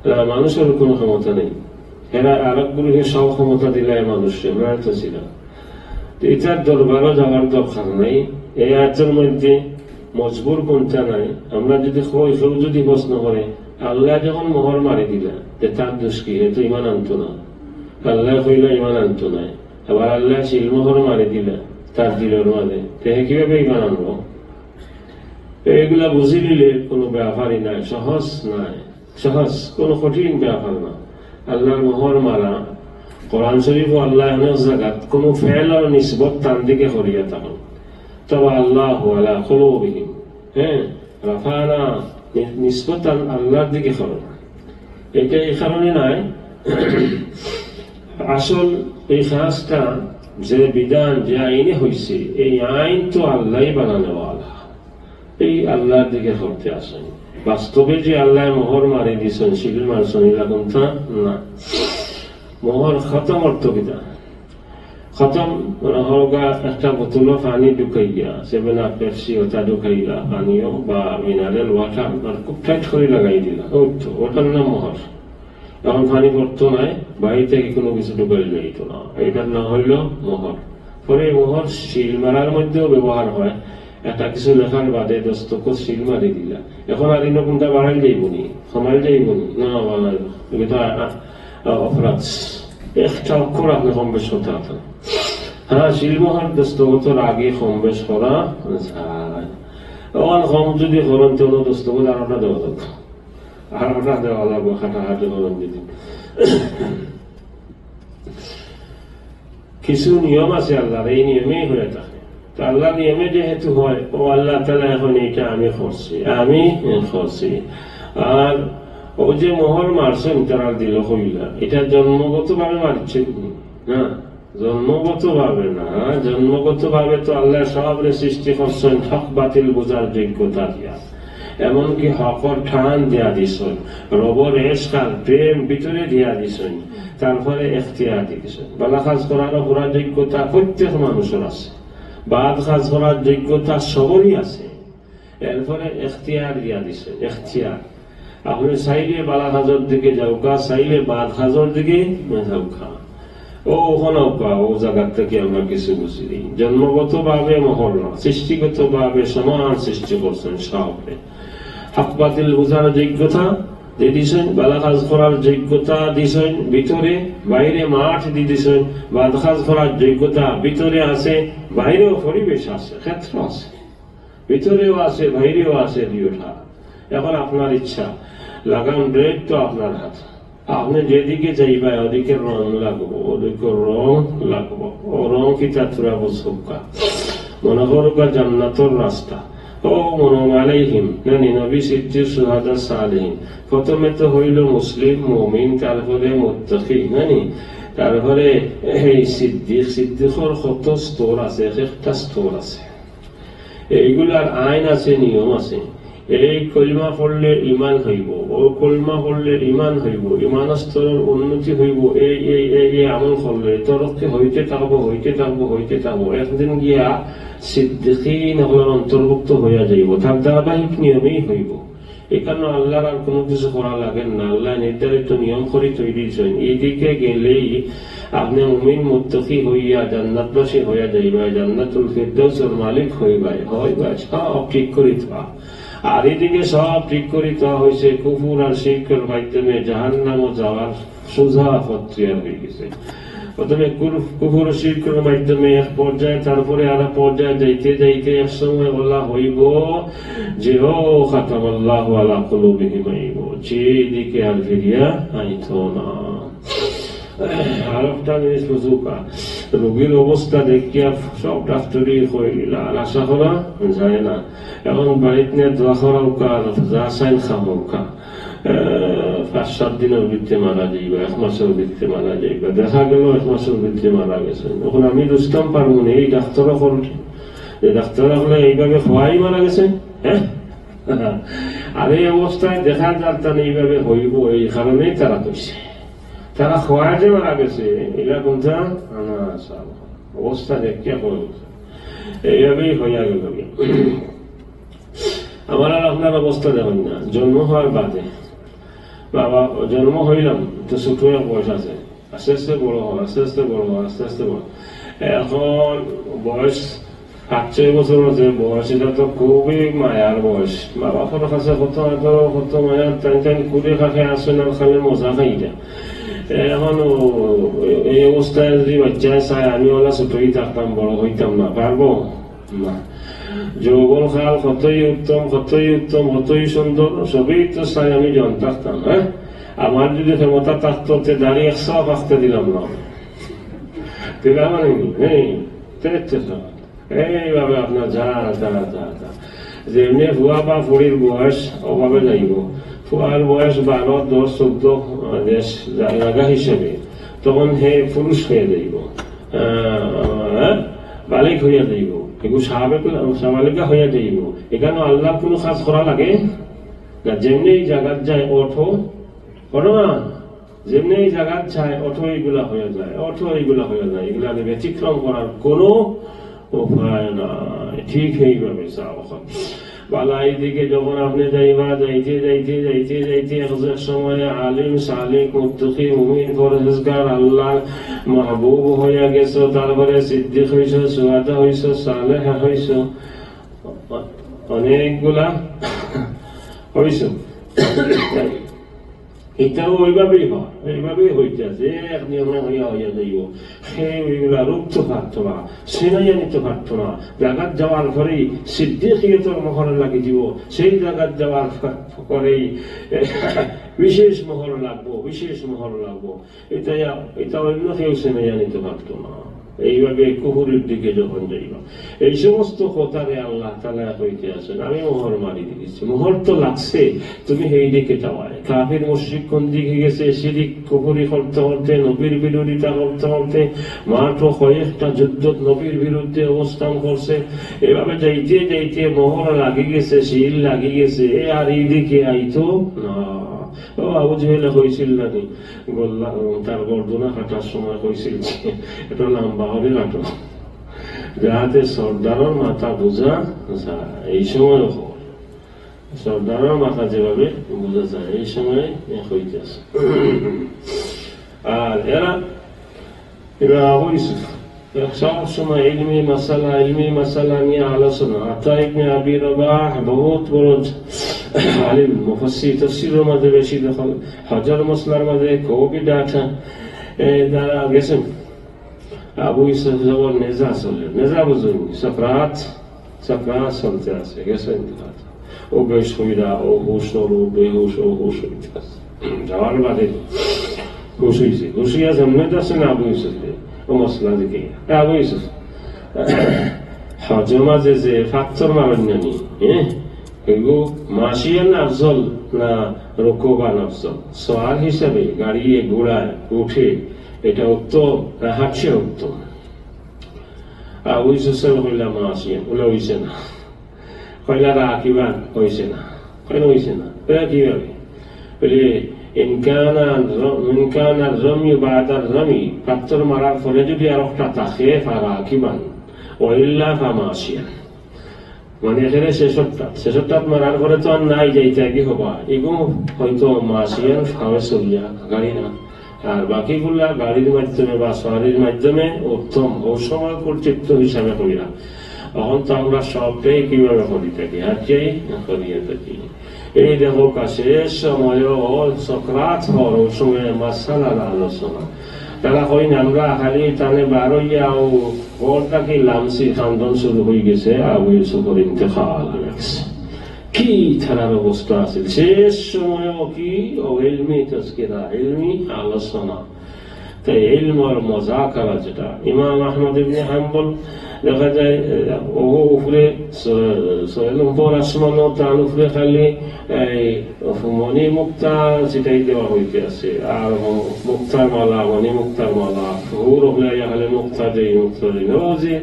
এরা মানুষের কোনো ক্ষমতা নেই, এরা আর একগুলোকে সব ক্ষমতা দিলে মানুষকে মুআতাজিলা। তো এটার দরবারও যাওয়ার দরকার নাই। এই আয়াতের মধ্যে মজবুর কোনটা নাই। আমরা যদি কেউ যদি প্রশ্ন করে আল্লাহ যখন মোহর মারি দিলা তার দোষ কি? তো ইমান আনতো না, আল্লাহ কইলা ইমান আনতো নাই। আবার আল্লাহ শিলমোহর মারি দিলা তার দিলের মাঝে, কিভাবে ইমান আনবো? এগুলা বুঝি নিলে কোনো ব্যাপারই নাই, সহজ নাই, সহজ কোনো কঠিন ব্যাপার না। আল্লাহর মোহর মারা কোরআন শরীফ ও আল্লাহ অনেক জায়গাত কোনো ফেল আর নিসবত তার দিকে করিয়া তখন তবে আল্লাহ আলা কুলুবিহিম, রাফানা নিসবত আল্লাহর দিকে করো। এটা এই কারণে নাই, আসল এই কাজটা যে বিধান যে আইনে হয়েছে এই আইন তো আল্লাহ বানানোওয়ালা, এই আল্লাহর দিকে করতে আসেন। বাস্তবে যে আল্লাহ মোহর মারি দিয়েছেন শিল মারছেন এরকম তা না। মোহর খতম অর্থ বিধান খতম হোগা, একটা বোতল পানি ঢুকাইয়া 7 আপ পেপসি ওটা ঢুকাইলা পানীয় বা মিনারেল ওয়াটার আর খুব টাইট করে লাগাই দিলা, ওটার নাম মোহর। এখন পানি পড়তো নাই, বাইরে থেকে কোনো কিছু ঢুকাই যাইত না, এটার নাম হইল মোহর। পরে মোহর শিল মারার মধ্যেও ব্যবহার হয়। একটা কিছু লেখার বাদে দস্তক শিল মারি দিলা, এখন আর কোনটা বাড়াই যাইবনি, কমাই যাইবনি না, এটা অপরাধ। একটা অক্ষর আপনি কম বেশ করতে পারতেন। হ্যাঁ, শিলমোহর দস্তগতর আগে কম বেশ করা যায়। কম যদি করেন তো দস্তগত আরোটা দেওয়া যাবে, আরোটা দেওয়া যাবো, খাটাখাটি করেন যদি। কিছু নিয়ম আছে আল্লাহর, এই নিয়মেই হয়ে থাকে। তো আল্লাহ নিয়মে যেহেতু হয়, ও আল্লাহ তাআলা এখন এইটা আমি করছি। আর ও যে মোহর মারছেন তারা দিল হইলা, এটা জন্মগত ভাবে মারছে না, জন্মগত ভাবে না। জন্মগত ভাবে তো আল্লাহ সবরে সৃষ্টি করছেন হক বাতিল বোঝার যোগ্যতা দিয়া, এমনকি হকর ঠান দিয়া দিছেন, রবর এশকার প্রেম ভিতরে দিয়া দিছেন, তারপরে এখতিয়ার দিয়েছেন। বালা কাজ করার পুরা যোগ্যতা প্রত্যেক মানুষের আছে, বাদ কাজ করার যোগ্যতা সবরই আছে। এরপরে এখতিয়ার দিয়া দিছেন, এখতিয়ার। আপনি চাইলে বালা কাজের দিকে যাওকা, চাইলে বাদ কাজের দিকে যাওকা, ওখানেও ও জায়গার থেকে আমরা কিছু বুঝি। জন্মগত ভাবে মোহর না, সৃষ্টিগত ভাবে সমান সৃষ্টি করছেন সবরে। হক বাতিল বোঝার যোগ্যতা দিয়েছেন, বালা কাজ করার যোগ্যতা দিয়েছেন ভিতরে, বাইরে মাঠ দিয়েছেন। বাদ কাজ করার যোগ্যতা ভিতরে আছে, বাইরেও পরিবেশ আছে, ক্ষেত্র আছে, ভিতরেও আছে বাইরেও আছে দুইটা। এখন আপনার ইচ্ছা, লাগান ব্রেক তো আপনার হাত, আপনি যেদিকে যাইবা ওদিকে রং লাগবো, ওদিকে রং লাগবো। ও রং কি তারা বুঝুকা মনে করুকা জান্নাতের রাস্তা। ও মনোমালাইহীন নানি নবী সিদ্দিক সুহাদা সালেহীন। প্রথমে তো হইল মুসলিম মুমিন, তারপরে মুত্তাকি নানি, তারপরে এই সিদ্দিকর কত স্তর আছে, একটা স্তর আছে, এইগুলার আইন আছে, নিয়ম আছে। এই কলমা পড়লে ইমান হইব, ও কলমা পড়লে ইমান হইব, ইমান স্তরের উন্নতি হইব, এই আমল করলে তরক্কি হইতে থাকবো। একদিন গিয়া সিদ্দিকীন হলের অন্তর্ভুক্ত হইয়া যাইব, তার ধারাবাহিক নিয়মেই হইব। এই কারণে আল্লাহর আর কোনো কিছু করা লাগেন না, আল্লাহ নির্ধারিত নিয়ম করে তৈরি দিয়েছেন। এইদিকে গেলেই আপনি মুমিন মুত্তাকি হইয়া জান্নাতবাসী হইয়া যাইবা, জান্নাতুল ফিরদাউসের মালিক হইবা, সব ঠিক করে থাকা। আর এদিকে সব ঠিক করে দেওয়া হয়েছে কুফর আর শিরকের মাধ্যমে জাহান্নামে যাওয়ার সোজা পথ তৈরি হয়ে গেছে। প্রথমে কুফর ও শিরকের মাধ্যমে এক পর্যায়ে, তারপরে আর পর্যায়ে যাইতে এক সময় বলা হইব যে ও খাতামাল্লাহু আলা কুলুবিহিম, যেদিকে আর ফিরিয়া আইত না। আর একটা জিনিস বুঝুকা, রোগীর অবস্থা দেখিয়া সব ডাক্তারই হইলা আর আশা করা যায় না। এখন বাড়িতে নিয়ে দোয়া করাওকা, যা চাইন খাওয়াওকা, 5-7 দিনের ভিত্তি মারা যাইবা, 1 মাসের ভিত্তি মারা যাইবা। দেখা গেল 1 মাসের ভিত্তি মারা গেছে। এখন আমি বুঝতাম পারবো না এই ডাক্তাররা করতে, ডাক্তাররা হলে এইভাবে হওয়াই মারা গেছে। হ্যাঁ, আর এই অবস্থায় দেখা যাচ্ছে না এইভাবে হইব, এই কারণেই তারা কইছে। তারা খোয়ায় যে মারা গেছে এরা কোনটা অবস্থা দেখিয়া করে এইভাবেই হইয়া গেল। আমার আর আপনার অবস্থা দেখেন না, জন্ম হওয়ার বাদে বাবা জন্ম হইলাম তো ছোট বয়স আছে, আস্তে আস্তে বড় হয়, আস্তে আস্তে বড় হয়, আস্তে আস্তে বড়। এখন বয়স 5-6 বছরের যে বয়স, এটা তো খুবই মায়ার বয়স। বাবা ফটো কাছে কত মায়ার টাইম টাইম করে খাকে আসেন আর খালি মজা খাই না। এখন এই অবস্থায় যদি বাচ্চা চাই আমি ওলা ছোটই থাকতাম, বড় হইতাম না, পারবো না। যৌবন কাল কতই উত্তম, কতই উত্তম, কতই সুন্দর, সবই তো চাই আমি জন থাকতাম। হ্যাঁ, আমার যদি ক্ষমতা থাকতো দাঁড়িয়ে 100 পাকতে দিলাম না, দিলাম এইভাবে আপনার যা যেমনি ফুয়া বা ফুড়ির বয়স অভাবে যাইব, ফুয়ার বয়স 12, 10, 14 দেশ জায়গা হিসেবে, তখন হে পুরুষ হয়ে যাইব, বালিক হইয়া যাইব, এগুলো স্বাভাবিকা হইয়া যাইব। এখানে আল্লাহ কোনো কাজ করা লাগে না। যেমনি এই জায়গার যায় ওঠো না, যেমনি এই জায়গার যায় ওঠো, এইগুলা হয়ে যায়, ওঠো এইগুলা হয়ে যায়। এগুলা ব্যতিক্রম করার কোনো উপায় নাই। ঠিক এইভাবে বালা এইদিকে যখন আপনি যাইবা, যাইতে যাইতে যাইতে যাইতে এক সময় আলিম সালিক মুত্তাকি মুমিন পরহেজগার আল্লাহ মাহবুব হইয়া গেছো, তারপরে সিদ্দিক হইছো, সুহাদা হইছো, সালেহ হইছো, অনেকগুলা হইছো। এটাও ওইভাবেই হয়, এইভাবেই হইতেছে, এক নিয়মে হইয়া হইয়া যাইব। সেই ওইগুলা রুখতে পারতো না, সিনাইয়া নিতে পারতো না। জাগাত যাওয়ার পরেই সিদ্দিকিয়তের মহরে লাগি দিব, সেই জাগাত যাওয়ার পরেই বিশেষ মহর লাগবো, বিশেষ মহর লাগবো। এটা অন্য কেউ সিনাইয়া নিতে পারতো না। এইভাবে কুহুরের দিকে যখন যাইবা, এই সমস্ত কথারে আল্লাহ তাআলা কইতে আছেন আমি মোহর মারি দিয়েছি। মোহর তো লাগছে, তুমি সেই দিকে যাওয়ায়। কাফির মুশরিক কোন দিকে গেছে? শিরিক কুফরি করতে করতে, নবীর বিরোধিতা করতে করতে, মাত্র কয়েকটা যুদ্ধ নবীর বিরুদ্ধে অবস্থান করছে। এভাবে যাইতে যাইতে মোহর লাগি গেছে, শিল লাগি গেছে, আর এই দিকে আইতো না। আবু জেহেল হয়েছিল নাকি তার গর্দনা কাটার সময় হয়েছিল এটা লম্বা হবে কাটো, যাহাতে সর্দারের মাথা বোঝা যায়। এই সময় সর্দারের মাথা যেভাবে বোঝা যায় এই সময় হইতেছে। আর এরা হয়েছে সব সময় ইলমি মাসালা নিয়ে আলোচনা। আতা ইবনে আবি রবাহ বহুত বড় আলিম, মুফাসসির, তাফসীরের মাঝে বেশি দখল, হাজার মসলার মাঝে খুবই ডাটা যারা গেছেন। আবু ইউসুফ যখন নেজা চলে, নেজা বুঝুন, সাকরাত চলতে আছে, গেছেন ও বেশ হইরা, ও হুশ, ও বেহুশ, ও হুশ হইতে আছে। যাওয়ার বাদে হুশ হইছে, হুশিয়া সামনে যাচ্ছে না আবু ইউসুফ ও মসলা দিকে। আবু ইউসুফ হজের মাঝে যে ফাত্তর মারেন নানি, হ্যাঁ, এগুলো মাসিয়ান আফজল না রুকুবান আফজল? সওয়ার হিসাবে গাড়ি ঘোড়ায় উঠে এটা উত্তম না হাঁটছে উত্তম? আবু ইউসুফ কইলা মাসিয়ান, ওলা হইছে না। কইলা রাকিবান, হইছে না। কেন হইছে না? এটা কিভাবে বলে ইনকানার রমি বাদার রমি, পাত্তর মারার ফলে যদি আর একটা থাকে রাকিবান ওইল্লা ফামাসিয়ান, মানে এখানে শেষরটা মারার পরে তো আর নাই যাইতে কি হবা, এগুলো হয়তো মাসিয়ান ফাওয়ে চলিয়া গাড়ি না। আর বাকিগুলা গাড়ির মাধ্যমে বা সওয়ারির মাধ্যমে উত্তম ও সময় কর্তৃত্ব হিসাবে করিলাম। এখন তো আমরা সবটাই কিভাবে করি থাকি, হাঁটিয়াই করিয়া থাকি। এই দেখো শেষ সময় সক্রাত হওয়ার ওই সময় মাসালার আলোচনা। তারা কই আমরা খালি টানে বারইয়া ও ঘরটাকে লামসি খান্দন শুরু হয়ে গেছে। আবু ইউসুফের ইন্তেকাল হয়ে গেছে। কি থানার অবস্থা আছে শেষ সময়, কি ইলমি তাজকিরা, ইলমি আলোচনা। তাই ইলম আর মুযাকারা, যেটা ইমাম আহমদ ইবনে হাম্বল দেখা যায় ও উপরে উপর আসমান ও তার উপরে খালি মণি মুক্তা যেটাই দেওয়া হইতে আছে, আর মুক্তার মালা, মণি মুক্তার মালা, হুর হলে খালি মুক্তা দেই, মুক্তা দেই। ও যে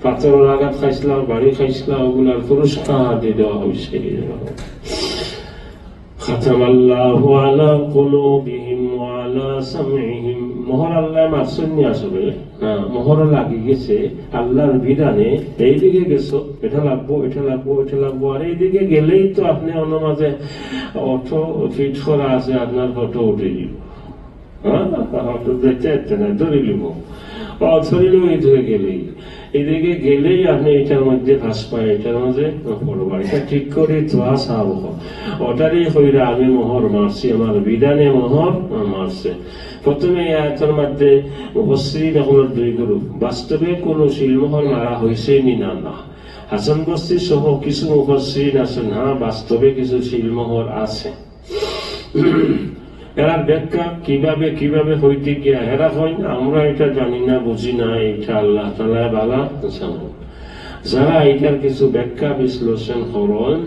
পাথরের আঘাত খাইছিলাম, বাড়ি খাইছিলাম, ওগুলার পুরস্কার দিয়ে দেওয়া হয়েছে। খাতামাল্লাহু আলা কুলুবিহিম ওয়া আলা সামঈহিম, মোহর আল্লাহ মারছেননি আসলে না, মোহর লাগি গেছে আল্লাহর বিধানে। এইদিকে গেছো, এটা লাগবো, এটা লাগবো, এটা লাগবো, আর এইদিকে গেলেই তো আপনি অন্যমাঝে অটো ফিট করা আছে, আপনার ফটো উঠে দিব, অটো দেখতে না ধরে নিব, ধরিলেও এইদিকে গেলেই, এদিকে গেলেই আপনি এটার মধ্যে ফাঁস পায়, এটার মধ্যে পড়বা, এটা ঠিক করে ধোয়া সাব, ওটারই হইরা আমি মোহর মারছি, আমার বিধানে মোহর মারছে। প্রথমে এই আয়াতের মধ্যে মুফাসসিরিন হলেন দুই গ্রুপ, বাস্তবে কোন শিলমোহর মারা হয়েছে নি না না, হাসান বসরি সহ কিছু মুফাসসিরিন আছেন হ্যাঁ বাস্তবে কিছু শিলমোহর আছে। এরা ব্যাখ্যা কিভাবে কিভাবে হইতে গিয়া এরা হয় আমরা এটা জানি না, বুঝি না, এটা আল্লাহ তাআলা ভালো জানেন। যারা এটার কিছু ব্যাখ্যা বিশ্লেষণ করেন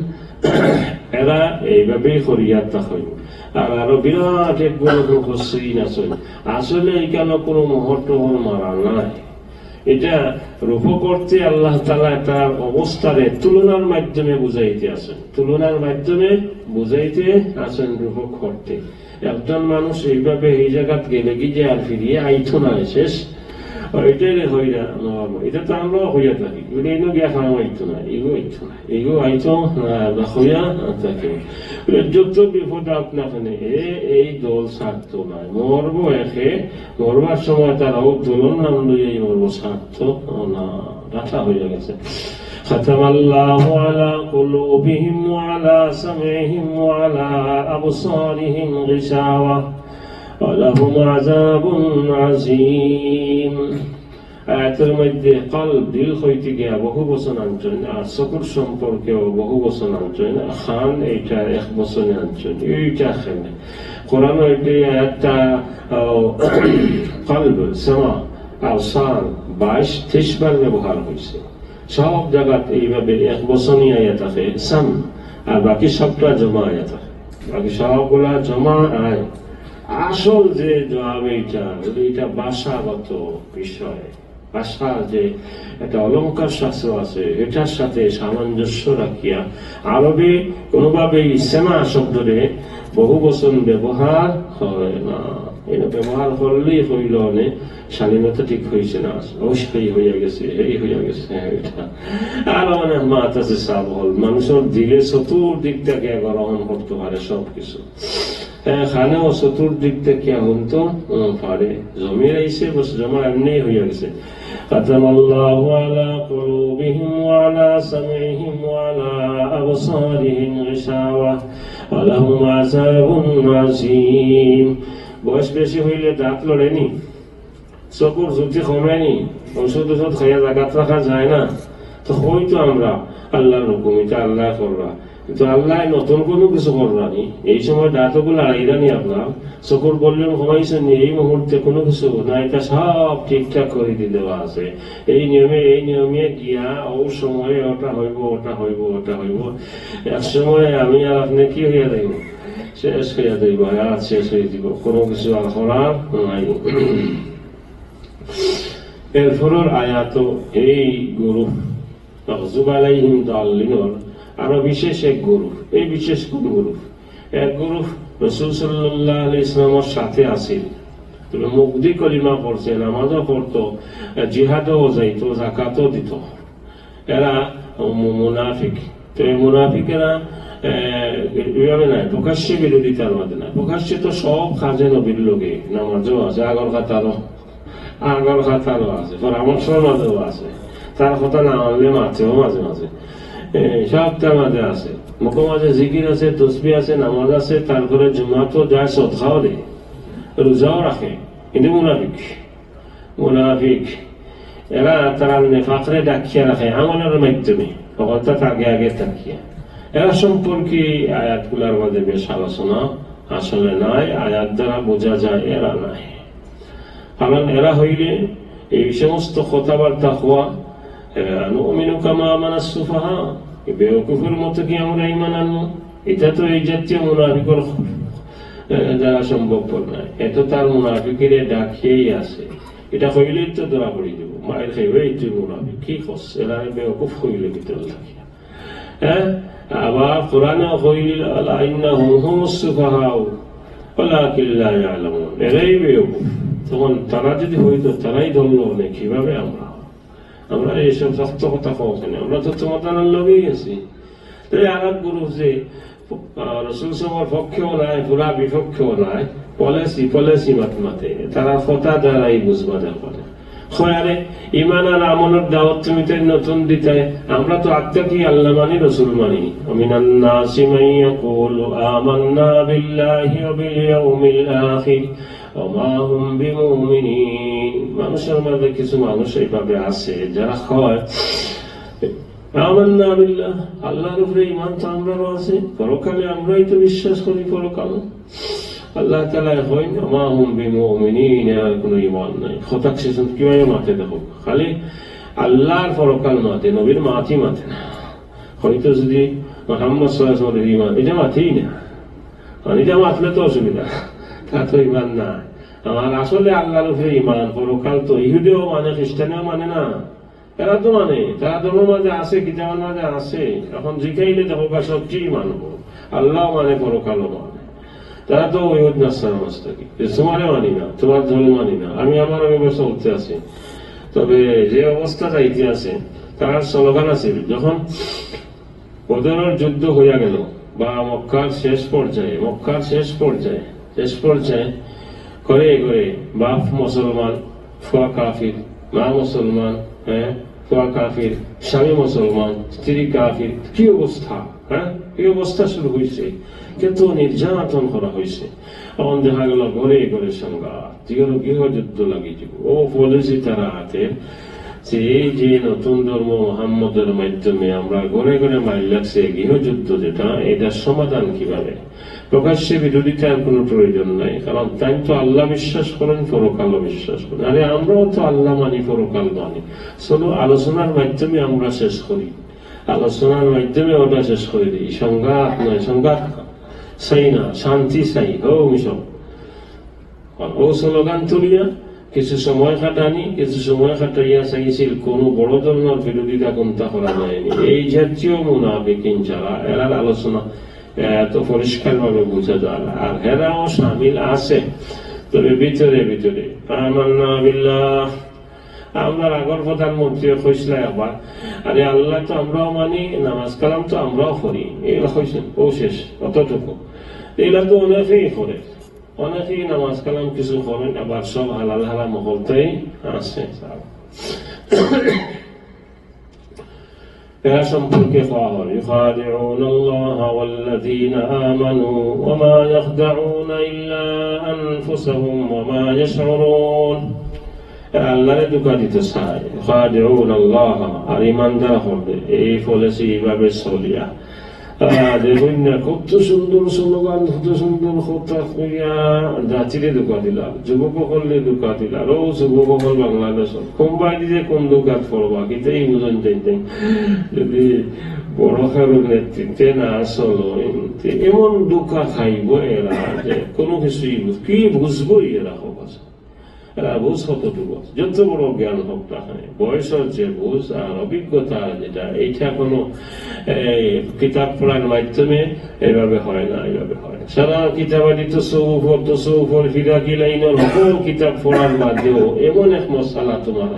এরা এইভাবেই করিয়া থাকেন। আর আরো বিরাট একগুলো মুফাসসিরিন আছেন আসলে এখানে কোনো মোহর টোহর মারা নাই, এটা রূপ করতে আল্লাহ তাআলা তার অবস্থারে তুলনার মাধ্যমে বুঝাইতে আছেন, তুলনার মাধ্যমে বুঝাইতে আছেন রূপ করতে। একজন মানুষ এইভাবে এই জায়গাত গেলে কি যে আর ফিরিয়ে আইতো না, শেষ এটাই হইয়া এটা তো আমরা হইয়া থাকি, এগুলো গিয়া খাওয়া আইতো না, এগুলো আইতো না, এগুলো আইতো না হইয়া থাকে। যত বিপদ আপনাখানে এই দল ছাড়তো না, মরবো একে মরবার সময় তারাও দোলন নাম লইয়াই মরবো, ছাড়তো না, রাখা হইয়া গেছে। ختم الله على قلوبهم وعلى سمعهم وعلى أبصارهم غشاوة ولهم عذاب عظيم। আয়াতের মধ্যে কলব দিল হইতে গিয়া বহু বচন আনছেন, আর চকুর সম্পর্কেও বহু বচন আনছেন, খান এইটা এক বচনে আনছেন, এইটা খেলে কোরআন এটি একটা কলব সামা আবসার 22-23 বার ব্যবহার হয়েছে। সব জায়গাতে এইভাবে এক বচনই আয়া থাকে সাম, আর বাকি সবটা জমা আয়া থাকে, বাকি সবগুলা জমা আয়। আসল যে জবাব এইটা ভাষাগত বিষয়, ভাষা যে একটা অলঙ্কার শাস্ত্র আছে এটার সাথে সামঞ্জস্য রাখিয়া আরবে কোনোভাবে ইসেমা শব্দরে বহু বচন ব্যবহার হয় না। এটা ব্যবহার করলেই হইল অনেক স্বাধীনতা ঠিক হয়েছে না, অবশ্যই হইয়া গেছে, এই হইয়া গেছে এটা। আর অনেক মাত আছে সাব হল, মানুষের দিলে চতুর্দিক থেকে গ্রহণ করতে পারে সবকিছু, খানেও চতুর্দিক থেকে হতো পারে, জমি আইসে বস জমা এমনি হইয়া গেছে। ختم الله على قلوبهم وعلى سمعهم وعلى أبصارهم غشاوة ولهم عذاب عظيم। বয়স বেশি হইলে দাঁত লড়েনি, চকুর জ্যোতি কমেনি, ওষুধ ওষুধ খাইয়া জাগাত রাখা যায় না, তো হয়তো আমরা আল্লাহর হুকুম এটা আল্লাহ করবা, কিন্তু আল্লাহ নতুন কোনো কিছু করবানি। এই সময় দাঁতগুলো আড়াইরানি আপনার চকুর বললেন কমাইছেন এই মুহূর্তে কোনো কিছু না, এটা সব ঠিকঠাক করে দিয়ে দেওয়া আছে, এই নিয়মে গিয়া ও সময়ে ওটা হইব, ওটা হইব, ওটা হইব। এক সময় আমি আর আপনি কি হইয়া দেব, শেষ হইয়া দেব, আর শেষ হয়ে দিব, কোনো কিছু আর করার নাই। এরপরের আয়াত এই গুরু মাগযুব আলাইহিম দাল্লিনর আরো বিশেষ এক গুরু, এই বিশেষ কোন গুরু? এক গুরু রাসূল সাল্লাল্লাহু আলাইহি ওয়াসাল্লামের সাথে আছেন, তবে মুগ্ধি কলিমা পড়ছে, নামাজও পড়তো, জিহাদও যাইতো, যাকাতও দিত। এরা মুনাফিক। তো এই মুনাফিকেরা এভাবে নাই, প্রকাশ্যে বিরোধিতার মধ্যে না, প্রকাশ্যে তো সব কাজে নবীর লোকে, নামাজও আছে, আগর খাতারও আছে, পরামর্শের মাঝেও আছে, তার কথা না আনলে মাঝেও মাঝে মাঝে সবটার মাঝে আছে, মুখে মাঝে জিকির আছে, তসবিহ আছে, নামাজ আছে, তারপরে জুমাতো যায়, সদকাও দেয়, রোজাও রাখে, কিন্তু মুনাফিক এরা তারা নেফাকরে ডাকিয়া রাখে আমলের মাধ্যমে, অর্থাৎ আগে আগে তাকিয়া। এরা সম্পর্কে আয়াতগুলোর মধ্যে বেশ আলোচনা আসলে নাই, আয়াত দ্বারা বোঝা যায় এরা নাই। কারণ এরা হইলে এই সমস্ত কথাবার্তা হওয়া নুমিনু কামা আমানাস সুফাহা, বেওকুফের মতো কি আমরা ঈমান আনবো, এটা তো এই জাতীয় মুনাফিকের দ্বারা সম্ভবপর নয়। এত তার মুনাফিকের ডাকিয়েই আছে, এটা হইলেই তো ধরা পড়ে দেব। মায়ের খেয়ে তুই মুনাফিক কি করছ এরা বেওকুফ হইলে ভিতরে থাকি হ্যাঁ আবার কোরআনে কইল আলা ইন্নাহুম হুমুস সুফাহাউ ওয়ালাকিন লা ইয়ালামুন এরাই বেওকুফ তখন তারা যদি হইতো তারাই ধরলো না কিভাবে আমরা এইসব শক্ত কথা কওয়া আমরা তো তোমাদের লগেই আছি তাই আর এক গ্রুপ যে রসুল সবার পক্ষেও নাই পুরা বিপক্ষেও নাই পলিসি মাতে তারা ফতা দ্বারাই বুঝবাদের করে খয়ারে ইমান আর আমলের দাওয়াত তুমি তাই নতুন দিতে আমরা তো আত্মা কি আল্লাহ মানি রসুল মানি আমিনান নাসি মান ইয়াকুলু আমান্না বিল্লাহি ওয়া বিল ইয়াউমিল আখির ওয়া মা হুম বিমুমিনিন মানুষের মধ্যে কিছু মানুষ এইভাবে আছে যারা কয় আমান্না বিল্লাহ আল্লাহর উপরে ঈমান তো আমরাও আছে পরকালে আমরাই তো বিশ্বাস করি পরকাল আল্লাহ তাআলা কইন মা হুম বিমুমিনিন এর কোনো ঈমান নাই খতাক সেজন কিভাবে মাতে দেখো খালি আল্লাহর পরকাল মাতে নবীর মাতি মাতে না হয়তো যদি মুহাম্মদ সাল্লাল্লাহু আলাইহি ওয়াসাল্লাম ঈমান এটা মাতেই না এটা মাতলে তো অসুবিধা তা তো ঈমান না আর আসলে আল্লাহর উপরে ঈমান পরকাল তো ইহুদিও মানে খ্রিস্টানও মানে না এরা তো মানে তারা ধর্মের মাঝে আছে কিতাবের মাঝে আছে এখন জিজ্ঞাইলে দেখো সব কি মানবো আল্লাহ মানে পরকালও মানে তারা তো ওই নাসার মাছ থাকি তোমারে মানি না তোমার ধর্ম মানি না আমি আমার ব্যবস্থা উঠতে আছি তবে যে অবস্থা যাইতে আছে তার স্লোগান আছে যখন বদরের যুদ্ধ হইয়া গেল বা মক্কার শেষ পর্যায়ে করে করে বাপ মুসলমান ফুয়া কাফির মা মুসলমান হ্যাঁ ফুয়া কাফির স্বামী মুসলমান স্ত্রী কাফির কি অবস্থা হ্যাঁ এই অবস্থা শুরু হয়েছে কত নির্যাতন করা হয়েছে এখন দেখা গেল ঘরে ঘরে সংঘাত গৃহযুদ্ধ লাগিয়ে ও পলিসি তারা হাতে যে এই যে নতুন ধর্ম মুহাম্মদের মাধ্যমে আমরা ঘরে ঘরে মাইল লাগছে গৃহযুদ্ধ যেটা এটার সমাধান কিভাবে প্রকাশ্যে বিরোধিতার কোনো প্রয়োজন নাই কারণ তাই তো আল্লাহ বিশ্বাস করেন পরকালও বিশ্বাস করেন আরে আমরাও তো আল্লাহ মানি পরকাল মানি চলো আলোচনার মাধ্যমে আমরা শেষ করি আলোচনার মাধ্যমে ওটা শেষ করে দিই সংঘাত নয় সংঘাত চাই না শান্তি চাই মিশন ও স্লোগান তুলিয়া কিছু সময় কাটাইয়া চাইছিল কোন বড় ধরনের বিরোধিতা কোনটা করা যায়নি এই জাতীয় মুনাফিকিন যারা এরার আলোচনা এত পরিষ্কার ভাবে বোঝা যায় আর এরাও শামিল আছে তবে ভিতরে ভিতরে আমান্না বিল্লাহ আমরা আগর প্রধানমন্ত্রী কইছিল একবার আরে আল্লাহ তো আমরাও মানি নামাজ কালাম তো আমরাও করি এগুলো কইছেন ও শেষ অতটুকু এগুলা তো অনেকেই করে অনেকেই নামাজ কালাম কিছু করেন আবার সব হালাল হারাম করতেই আছে এরা সম্পর্কে পাওয়া হয় ইউখাদিউন আল্লাহ ওয়াল্লাযীনা আমানু ওয়া মা ইয়াখদাউনা ইল্লা আনফুসাহুম ওয়া মা ইয়াশউরুন আল্লাহরে ধোঁকা দিতে চায় ইউখাদিউন আল্লাহ আর ঈমানদার হবে এই পলিসি এইভাবে চলিয়া দেখুন না কত সুন্দর স্লোগান কত সুন্দর কথা কইয়া জাতিরে ধোঁকা দিলাম যুবকসকলে ধোঁকা দিলাম ও যুবকসকল বাংলাদেশ কোম্পানি দিয়ে কোন দোকান করবা কিন্তু এই বুঝন যদি বড় খেলোর নেতৃত্বে না চলো এমন ধোঁকা খাইব এরা যে কোনো কিছুই কি বুঝবই এরা হোক আছে এরা বুঝ কতটুকু যত বড় জ্ঞান হোক না বয়সের যে বুঝ আর অভিজ্ঞতা যেটা এইটা কোনো কিতাব পড়ার মাধ্যমে এইভাবে হয় না সারা কিতাবাদি তো সৌফর ফিরাকি লাইনের সকল কিতাব পড়ার মাধ্যমেও এমন এক মশালা তোমার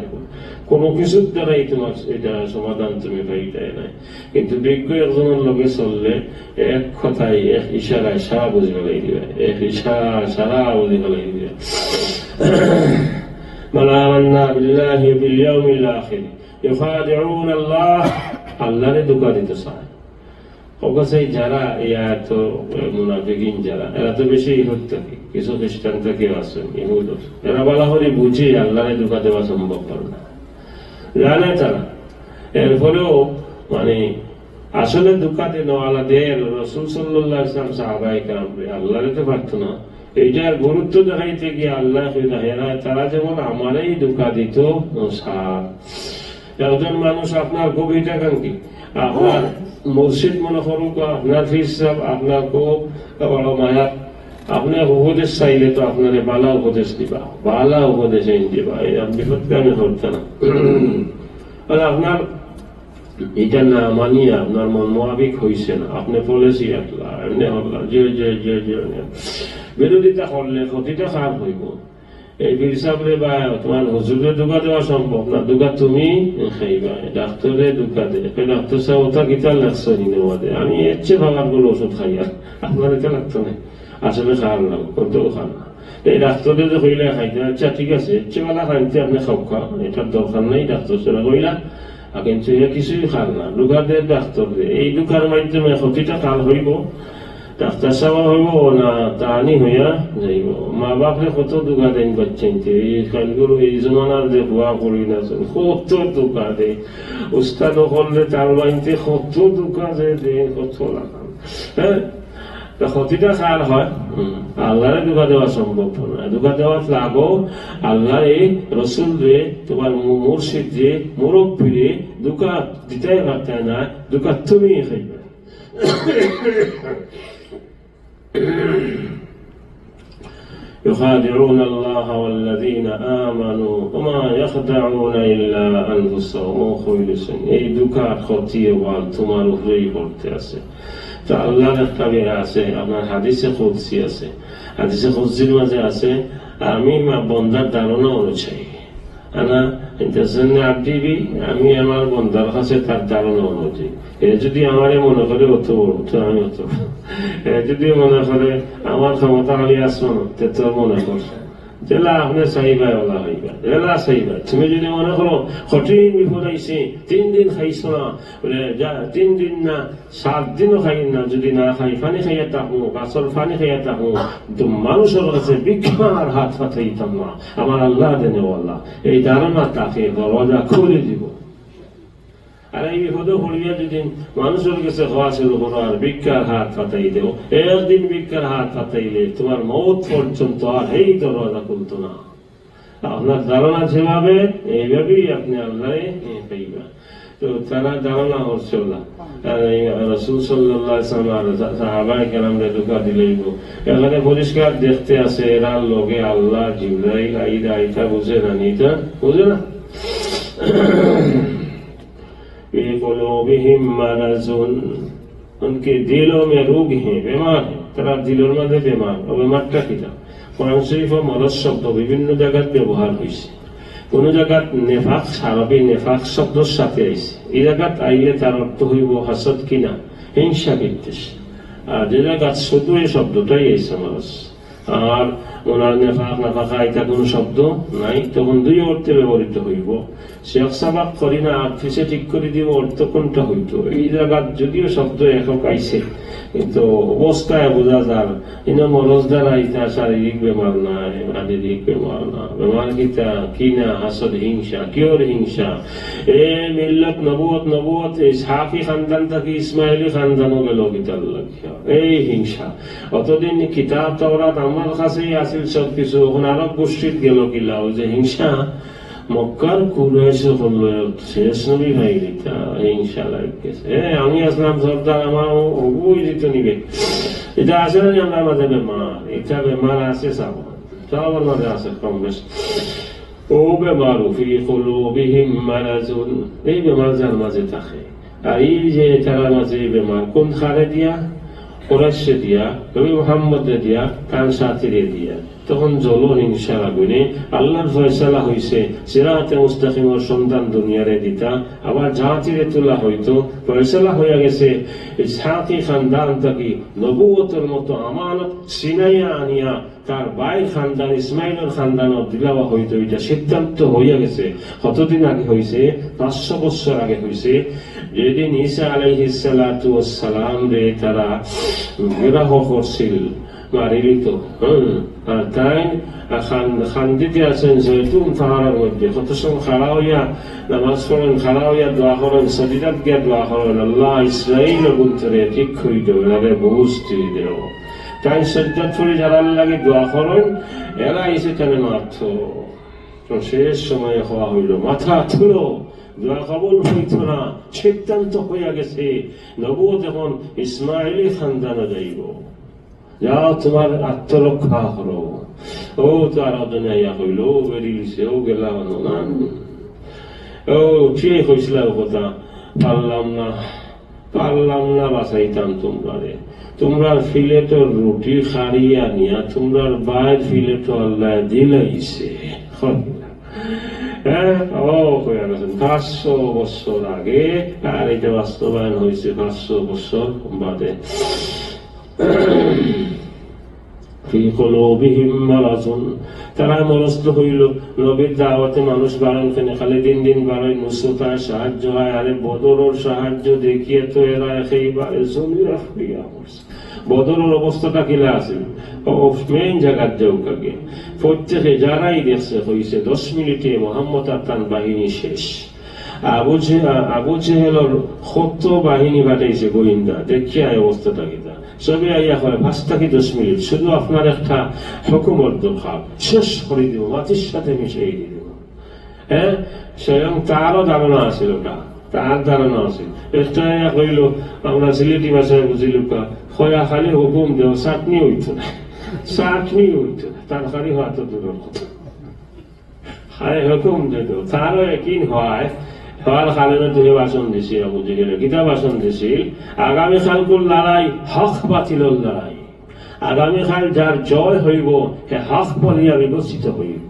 কোনো কিছুর দ্বারাই তোমার এটা সমাধান তুমি পাইটাই নাই কিন্তু বিজ্ঞ একজনের লগে চললে এক কথায় এক ইশারায় সারা বুঝে ফেলাই দিবে এক ইশারা সারা বুঝে ফেলাই দিবে মালামান্না বিল্লাহি বিল ইয়াউমিল আখির ইউখাদিউন আল্লাহ আল্লাহরে ধোঁকা দিতে চায় অবশ্যই যারা এত মুনাফিকিন যারা এরা তো বেশি ইহুদ থাকে কিছু খ্রিস্টান থেকেও আছেন ইহুদ এরা বলা হলে বুঝে আল্লাহরে ধোঁকা দেওয়া সম্ভব করে না জানে তারা এরপরেও মানে আসলে ধোঁকা দেওয়ালা দেয় রাসূল সাল্লাল্লাহু আলাইহি ওয়াসাল্লাম সাহাবায়ে কেরাম আল্লাহরে তো পারতো না এইটার গুরুত্ব দেখাইতে গিয়ে আল্লাহ তারা যেমন আমারই ধোঁকা দিত একজন মানুষ আপনার খুব হিতাকাঙ্ক্ষী আপনার মুর্শিদ মনে করুক আপনার ফির সাহেব আপনার খুব বড় মায়া আপনি উপদেশ চাইলে তো আপনার বালা উপদেশ দিবা, বালা উপদেশ দিবা, বিপদ কামে করতে না। আপনার এটা না মানিয়ে আপনার মন মোয়াবিক হয়েছে না, আপনি পলিসি একলা এমনি হল্লা যে বিরোধিতা করলে ক্ষতিটা খারাপ হইব। এই হিসাবে বা তোমার হুজুরে দুঃখা দেওয়া সম্ভব না, দুঃখা তুমি খাইবা, ডাক্তারে দুঃখা দে, ডাক্তার সাহেব ওটা গীতার লাগছে নিতে, আমি এর চেয়ে ভাবার গুলো ওষুধ খাই, আর আপনার এটা লাগতো না, আসলে খাওয়ার লাগো করতেও খান না। এই ডাক্তারে যে কইলে খাইতে, আচ্ছা ঠিক আছে এর চেয়ে বেলা খাইতে আপনি খাও খা, এটার দরকার নেই, ডাক্তার সেটা কইলা কিন্তু এ কিছুই খান না, দুঃখা দে ডাক্তার দে, এই দুঃখার মাধ্যমে ক্ষতিটা কাল হইব, ডাক্তার সাহেব হইব না তাহানি হইয়া যাইব। মা বাপরে কত দুঃখা দেন বাচ্চাইতে, এই খানগুলো এই জমানার যে হুয়া করি না কত দুঃখা দেয়, উস্তাদ করলে তার বাড়িতে কত দুঃখা দে কত লাগান। হ্যাঁ, ক্ষতিটা কার হয়? আল্লাহরে দুঃখা দেওয়া সম্ভব না, দুঃখা দেওয়া লাগো আল্লাহ রসুল রে, তোমার মুর্শিদ রে, মুরব্বী রে দুঃখা দিতে পারতে না, দুঃখা তুমি খাইবে। يخادعون الله والذين آمنوا وما يخدعون إلا أنفسهم ويخرجون এই দুঃখা খতিয়ে বল তোমার উপরেই পড়তে আছে। তো আল্লাহর একটা বেড়া আছে, আপনার হাদিসে কুদসি আছে, হাদিসে কুদসির মাঝে আছে আমি বন্দার ধারণা অনুযায়ী আনা ইন্টারজেন্টে আবদিবি, আমি আমার বন্দার কাছে তার ধারণা অনুযায়ী, এ যদি আমারে মনে করে অত বড় তো আমি অত, এ যদি মনে করে আমার ক্ষমতা হলে আসমান তে তো মনে করছে জেলা আপনি চাইবা ওলা হইবা, জেলা চাইবা। তুমি যদি মনে করো কঠিন বিপদ আইছে 3 দিন খাইছো না, বলে 3 দিন না 7 দিনও খাই না, যদি না খাই পানি খাইয়া থাকবো, গাছর পানি খাইয়া থাকবো, কিন্তু মানুষের কাছে ভিক্ষার হাত পাঠাইতাম না, আমার আল্লাহ দেনে ওয়াল্লাহ, এই ধারণা তাকে দরজা খুলে দিব। আর এই বিপদে পড়িয়া যদি মানুষের কাছে হওয়া শুরু করো আর ভিক্ষার হাত পাতাই দেও, একদিন ভিক্ষার হাত পাতাইলে তোমার মৌত পর্যন্ত আর এই দরজা খুলতো না। আপনার ধারণা যেভাবে এইভাবেই আপনি আল্লাহ পাইবা। তো তারা ধারণা হচ্ছিল না, রাসূল সাল্লাল্লাহু আলাইহি ওয়াসাল্লাম সাহাবায়ে কেরামদের ধোঁকা দিলেইব, এখানে পরিষ্কার দেখতে আছে এরা লগে আল্লাহ জিবরাইল আইদা আইতা বুঝে না, নিতা বুঝে না। उनके दिलों में रोग है, बीमार है, তারা দিলের মধ্যে বেমার। বেমারটা কিনা কোরআন শরীফ ও মরজ শব্দ বিভিন্ন জায়গায় ব্যবহার হয়েছে, কোন জায়গায় নেফাক আরবি নেফাক শব্দের সাথে আইছে, এই জায়গায় আইলে তার অর্থ হইব হাসদ কিনা, হিংসা বিদ্বেষ। আর যে জায়গায় শুধু এই শব্দটাই আইছে মরজ, আর ওনার নেফাক নাফাকা এটা কোন শব্দ নাই, তখন দুই অর্থে ব্যবহৃত হইব। শেখ সাবাক করি না আর ফিসে ঠিক করে দিব অর্থ কোনটা হইতো। এই জায়গার যদিও শব্দ একক আইছে কিন্তু অবস্থায় বোঝা যার ইনা মরজ দ্বারা ইতা শারীরিক বেমার নাই, শারীরিক বেমার না, বেমার কিতা কি না হাসদ হিংসা। কিয়র হিংসা? এ মিল্লত নবুয়ত এই সাফি খানদান থাকি ইসমাইলি খানদানও গেল কিতার লাগিয়া এই হিংসা। অতদিন কিতাব তাওরাত আমার কাছেই আছিল সব কিছু, এখন আরব গোষ্ঠীত গেল কিলা ওই যে হিংসা। মক্কার কুরাইশে বলল শেষ নবী ভাই দিতা হিংসা লাগছে, আমি আসলাম সর্দার আমার ওই দিত নিবে। এটা আছে না আমার মাঝে বেমার, এটা বেমার আছে সবার মাঝে আছে কম বেশি। ও বেমার ফি কুলুবিহিম মারাজুন, এই বেমার যার মাঝে থাকে। আর এই যে তার মাঝে বেমার কোন খারে দিয়া? কুরাইশে দিয়া, নবী মুহাম্মদে দিয়া, তার সাথীরে দিয়া। তখন জল হিংসার আগুনে আল্লাহর ফয়সালা হইছে সিরাতে মুস্তাকিমের সন্তান দুনিয়ারে দিতা, আবার জাতিরে তোলা হইতো। ফয়সালা হইয়া গেছে ইসহাকি খানদান থাকি নবুয়তের মতো আমানত সিনাইয়া আনিয়া তার ভাই খানদান ইসমাইলের খানদান দিলাওয়া হইতো। এটা সিদ্ধান্ত হইয়া গেছে। কতদিন আগে হইছে? 500 বছর আগে হইছে, যেদিন ঈসা আলাইহিস সালাতু ওয়াস সালাম রে তারা বিবাহ করছিল মারিলিত। তাই খান্দিতে আছেন জৈতুন পাহাড়ের মধ্যে, কত সময় খাড়া হইয়া নামাজ পড়েন, খাড়া হইয়া দোয়া করেন, সজিদাত গিয়া দোয়া করেন, আল্লাহ ইসরাইল গুন্তরে ঠিক হইত এনারে বুঝ দিয়ে দেও। তাই সজিদাত পড়ে যারা লাগে দোয়া করেন, এরা এসে কেন মারত। তো শেষ সময়ে হওয়া হইল মাথা থুলো, দোয়া কবুল হইত না, সিদ্ধান্ত হইয়া গেছে নবুয়ত এখন ইসমাইলি খানদানে যাইব। যাও তোমার আত্মরক্ষা করো। ও তো আর অজনাইয়া কইল, ও বেরিয়েছে, ও গেলা হলো না, ও ঠিক হয়েছিল কথা, পারলাম না বাঁচাইতাম তোমরা। তোমরা ফিলেটর রুটি খাড়িয়া নিয়া তোমরার বাইর ফিলেটো আল্লাহ দিলাইছে। 500 বছর আগে, আর এটা বাস্তবায়ন হয়েছে 500 বছর বাদে। তারা মনস্থ হইল নবীর দাওয়াতে মানুষ বাড়ান কেন, খালি দিন বাড়ায় নুসরতার সাহায্য হয়। আরে বদরের সাহায্য দেখিয়ে তো এরা একেবারে জমিরা ফুরিয়া পড়ছে। বদরের অবস্থাটা কিলা আছে, মেইন জায়গার যাওকাগে প্রত্যেকে যারাই দেখছে হয়েছে 10 মিনিটে মোহাম্মদ আর তার বাহিনী শেষ। আবু জেহেলের কত বাহিনী পাঠাইছে গোয়েন্দা, দেখিয়া এই অবস্থাটা কিনা সবে আইয়া হয় 5 থেকে 10 মিনিট, শুধু আপনার একটা হুকুমত দরকার, শেষ করে দিব, মাটির সাথে মিশিয়ে দিব। হ্যাঁ, স্বয়ং তারও ধারণা আছিল, তার ধারণা আছে। একটা হইল আমরা সিলেটি ভাষায় বুঝিল, খয়া খালি হুকুম দেও, চাটনি হইতো না, তার খালি হওয়া তো দূরের কথা, খালি হুকুম দিত। তারও একই হওয়ার কারণে তুমি ভাষণ দিছি, আবু জেহেল কিতা ভাষণ দিছিল, আগামীকাল কোন লড়াই হক বাতিলের লড়াই, আগামীকাল যার জয় হইব সে হক বলিয়া বিবেচিত হইব।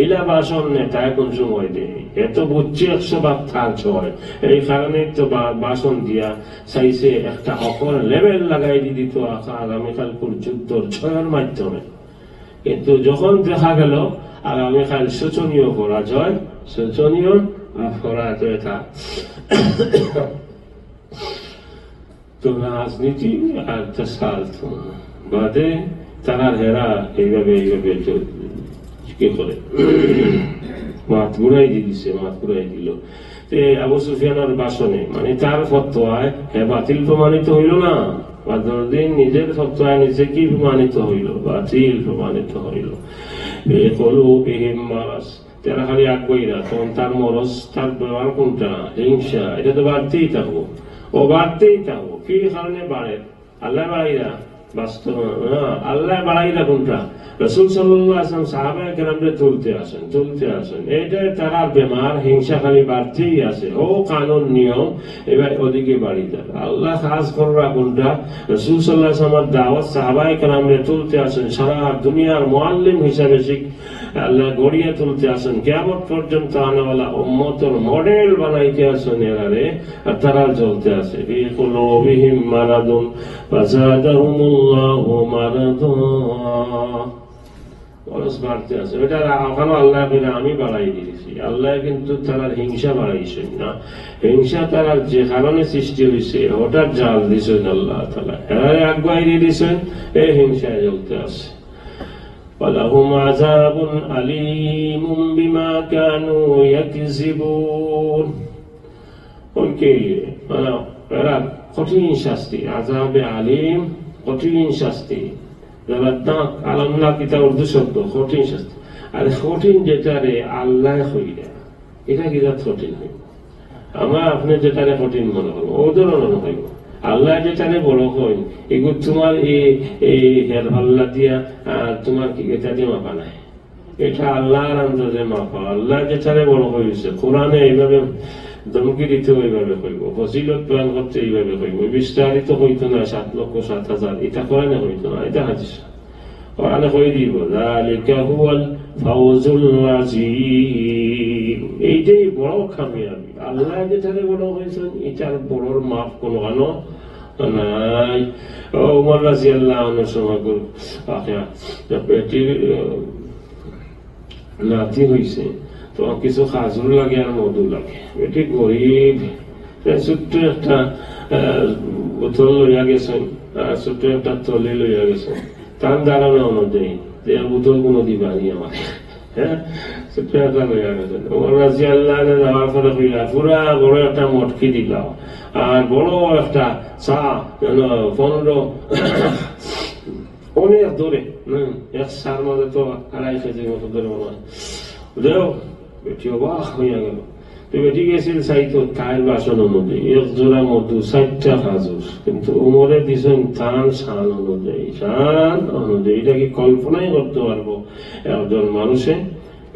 ইলা ভাষণ নেতা এখন সময় দেয়, এত বুঝছি 100 ভাগ তার জয়, এই কারণে তো ভাষণ দিয়া চাইছে একটা হকর লেভেল লাগাই দিত আগামীকাল কোন যুদ্ধর জয়ের মাধ্যমে। কিন্তু যখন দেখা গেল আগামীকাল শোচনীয় পরাজয়, শোচনীয় পরাজয়টা তো রাজনীতি আর বাদে তারা হেরা এইভাবে কি করে মাত ঘুরাই দিল। আবু সুফিয়ানের বাসনে মানে তার ফতোয়ায় বাতিল প্রমাণিত হইল না, বদরুদ্দিন নিজের ফতোয়ায় নিজে কি প্রমাণিত হইল, বাতিল প্রমাণিত হইল। মারাস তারা খালি আগ্রহী না, তখন তার মরস, তার ব্যবহার কোনটা হিংসা, এটা তো বাড়তেই থাকবো, কি কারণে বাড়ে? আল্লাহ বাড়াইরা বাস্তব, আল্লাহ বাড়াইরা কোনটা? রাসূল সাল্লাল্লাহু আলাইহি ওয়াসাল্লাম সাহাবায়ে কেরামকে তুলতে আসেন। এটাই তারা বেমার, হিংসা খালি বাড়তেই আছে। ও কানুন নিয়ম এবার ওদিকে বাড়ি যাবে। আল্লাহ খাস কররা কোনটা? রাসূল সাল্লাল্লাহু আলাইহি ওয়াসাল্লামের দাওয়াত সাহাবায়ে কেরামকে তুলতে আসেন, সারা দুনিয়ার মুআল্লিম হিসাবে আল্লাহ গড়িয়ে তুলতে আসেন, কিয়ামত পর্যন্ত আনাওয়ালা উম্মতের মডেল বানাইতে আসেন এরারে, আর তারা চলতে আছে। ফি কুলুবিহিম মারাদুন ফাযাদাহুমুল্লাহু মারাদা, খরচ বাড়তে আছে। এটা ওখানে আল্লাহ কিনা আমি বাড়াই দিয়েছি, আল্লাহ কিন্তু তারা হিংসা বাড়াইছেন না। হিংসা তারা যে কারণে সৃষ্টি হয়েছে হঠাৎ জাল দিয়েছেন আল্লাহ তাআলা, এরারে আগুয়াই দিয়ে দিয়েছেন, এই হিংসায় জ্বলতে আছে। وَلَهُمْ عَذَابٌ أَلِيمٌ بِمَا كَانُوا يَكْذِبُونَ। উনকে এরা কঠিন শাস্তি, আযাবে আলিম, কঠিন শাস্তি। জবাবদাক আলামনা কিতা উর্দু শব্দ, কঠিন শাস্তি। আর কঠিন যেটারে আল্লাহ হইলে এটা কি যা কঠিন হইব, আমরা আপনি যেটারে কঠিন মনে করবো ও ধরনের হইব। আল্লাহ যেটারে বড় হয় এগুলো তোমার এই আল্লাহ দিয়া তোমার কি এটা দিয়ে মাপা নাই, এটা আল্লাহর আন্দাজে মাপা। আল্লাহ যেটারে বড় হয়েছে কোরআনে এইভাবে ধমকি দিতে এইভাবে হইব, ফজিলত প্রয়াণ করতে এইভাবে হইব, বিস্তারিত হইতো না 7,07,000, এটা কোরআনে হইতো না, এটা হাদিস কোরআনে হয়ে দিব। যালিকা হুয়াল ফাওজুল আযীম, এইটাই বড় কামিয়াবি। আল্লাহ যেটারে বড় হয়েছেন এটার বড়র মাপ কোনো গানো নাই। ওমর রাদিয়াল্লাহু আনহুর সময় পেটির নাতি হয়েছে, তো কিছু খাজুর লাগে আর মধু লাগে, এটি গরিব, ছোট্ট একটা বোতল লইয়া গেছেন, ছোট্ট একটা তলি লইয়া গেছেন, তার ধারণা অনুযায়ী যে বোতল কোনো দিবা নি আমার, হ্যাঁ ছোট্ট একটা লইয়া গেছেন। ওমর রাদিয়াল্লাহু আনহু যাওয়ার পরে কইলা পুরা বড় একটা মটকি দিলাম, আর বড় একটা চা 15 অনেক দূরে, এক সার মাঝে তো 2.5 কেজির মতো ধরে মনে হয় দেও। বেটি অবাক হইয়া গেল, তো বেটি গেছিল চাইতো তাইর বাসন অনুযায়ী এক জোড়া মধু 4টা খাজুর, কিন্তু উমরে দিছেন তার শান অনুযায়ী, শান অনুযায়ী। এটা কি কল্পনাই করতে পারবো একজন মানুষে?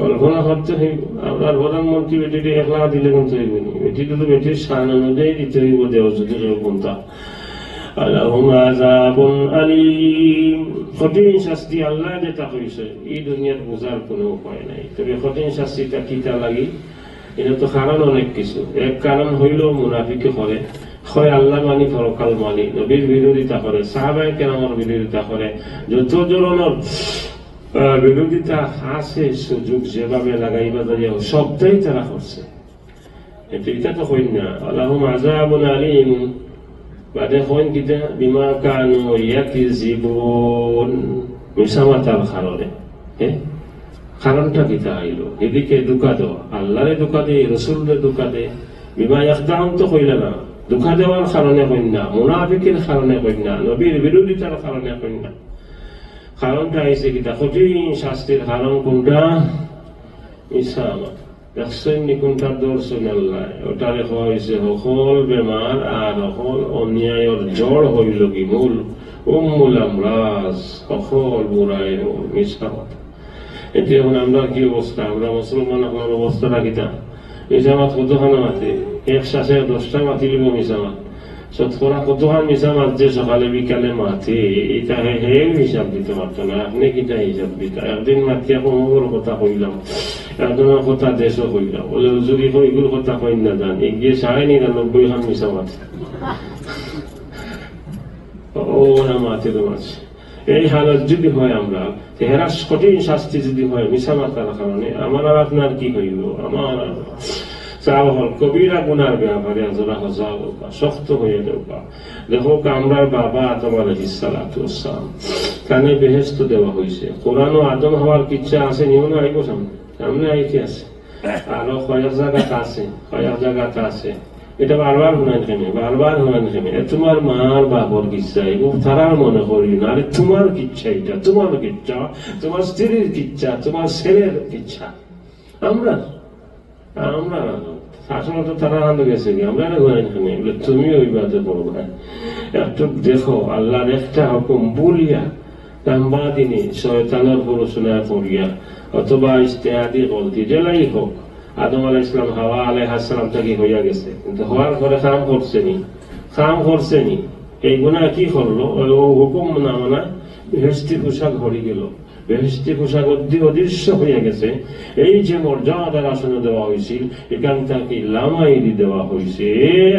কল্পনা করতে হইব। আপনার প্রধানমন্ত্রী বেটিটি একলা দিলে কিন্তু হইব নি, বেটিটা তো বেটির শান অনুযায়ী দিতে হইব। দেহ যদি কোনটা কঠিন শাস্তি আল্লাহ যেটা হয়েছে এই দুনিয়ার বোঝার কোনো উপায় নাই। তবে কঠিন শাস্তিটা কিটা লাগি, এটা তো কারণ অনেক কিছু। এক কারণ হইল মুনাফিকে করে, হয় আল্লাহ মানি পরকাল মানি, নবীর বিরোধিতা করে, সাহাবায়ে কেরামের বিরোধিতা করে, যত ধরনের বিরোধিতা আছে সুযোগ যেভাবে লাগাইবা যায় সবটাই তারা করছে। এটা তো হইন না আল্লাহুম আযাবুন আলীম বাদে হইন কিতা বিমা কানু ইয়াকযিবুন, মিসামাতার কারণে। কারণটা কিতা হইল? এদিকে ধোঁকা দেওয়া, আল্লাহরে ধোঁকা দে, রসুলরে ধোঁকা দে। বিমা ইয়াখদাউন তো কইলা না, ধোঁকা দেওয়ার কারণে হইন না, মুনাফিকের কারণে হইন না, নবীর বিরোধিতার কারণে হইন না। কারণটা হয়েছে কিতা? কঠিন শাস্তির কারণ কোনটা? মিসামাত। দেখছেন নি কোনটা দর্শন আল্লাহ ওটারে হয়েছে সকল বেমার আর সকল অন্যায়ের জড় হইল কি মূল উম্মুল আমরাজ, সকল বুড়াইয়ের মিসামাত। এটি এখন আমরা কি অবস্থা? আমরা মুসলমান আপনার অবস্থাটা কিতা? মিসামাত কতখানা মাতে? এক শ্বাসে 10টা মাতি লিব মিসামাত। শতকরা কতখান মিসামাত যে সকালে বিকালে মাতে, এটা হে হিসাব দিতে পারতো না। আপনি কিটা হিসাব দিতা? একদিন মাতিয়া কোমর কথা কইলাম, একজনের কথা দেশও কইলাম, বলে যদি এগুলো কথা কই না জান এগিয়ে 99.5 খান মিসামাত ও না মাতে তোমার। এই হালত যদি হয় আমরা হেরাস কঠিন শাস্তি যদি হয় মিসামাতার কারণে, আমার আর আপনার কি হইল? আমার কবিরা গুনার ব্যাপারে শক্ত হয়ে দেওয়া। দেখো আমরার বাবা আদম আলাইহিস সালাতু ওয়াস সালাম কানে বেহেশত দেওয়া হয়েছে। কোরআন ও আদম হওয়ার ইচ্ছা আছে নিও না, আইব সামনে আইতে আছে, আরো কয়েক জায়গাতে আছে। এটা বারবার শুনান খেমে, বারবার শুনান খেমে। তোমার মার বাবর কিচ্ছা এবং তারার মনে করি না, আরে তোমার কিচ্ছা, এটা তোমার কিচ্ছা, তোমার স্ত্রীর কিচ্ছা, তোমার ছেলের কিচ্ছা। আমরা আসলে তো তারা আনন্দ গেছে কি আমরা ঘুরাই খেমে, তুমি ওই বাদে পড়বো। একটু দেখো আল্লাহর একটা হুকুম বলিয়া লম্বা দিনে শয়তানের পড়াশোনা করিয়া অথবা ইস্তেহাদি গলতি জেলাই হোক, আদম আলাইহিস সালাম হাওয়া আলাইহিস সালাম থেকে হইয়া গেছে, কিন্তু হওয়ার পরে কাম করছে নি। এই গুনাহ কি করলো? ও হুকুম না মানা বেহেশতি পোশাক হরি গেল, বেহেশতি পোশাক অদৃশ্য হইয়া গেছে। এই যে মর্যাদার আসনে দেওয়া হয়েছিল এখান থেকে লামাইরি দেওয়া হয়েছে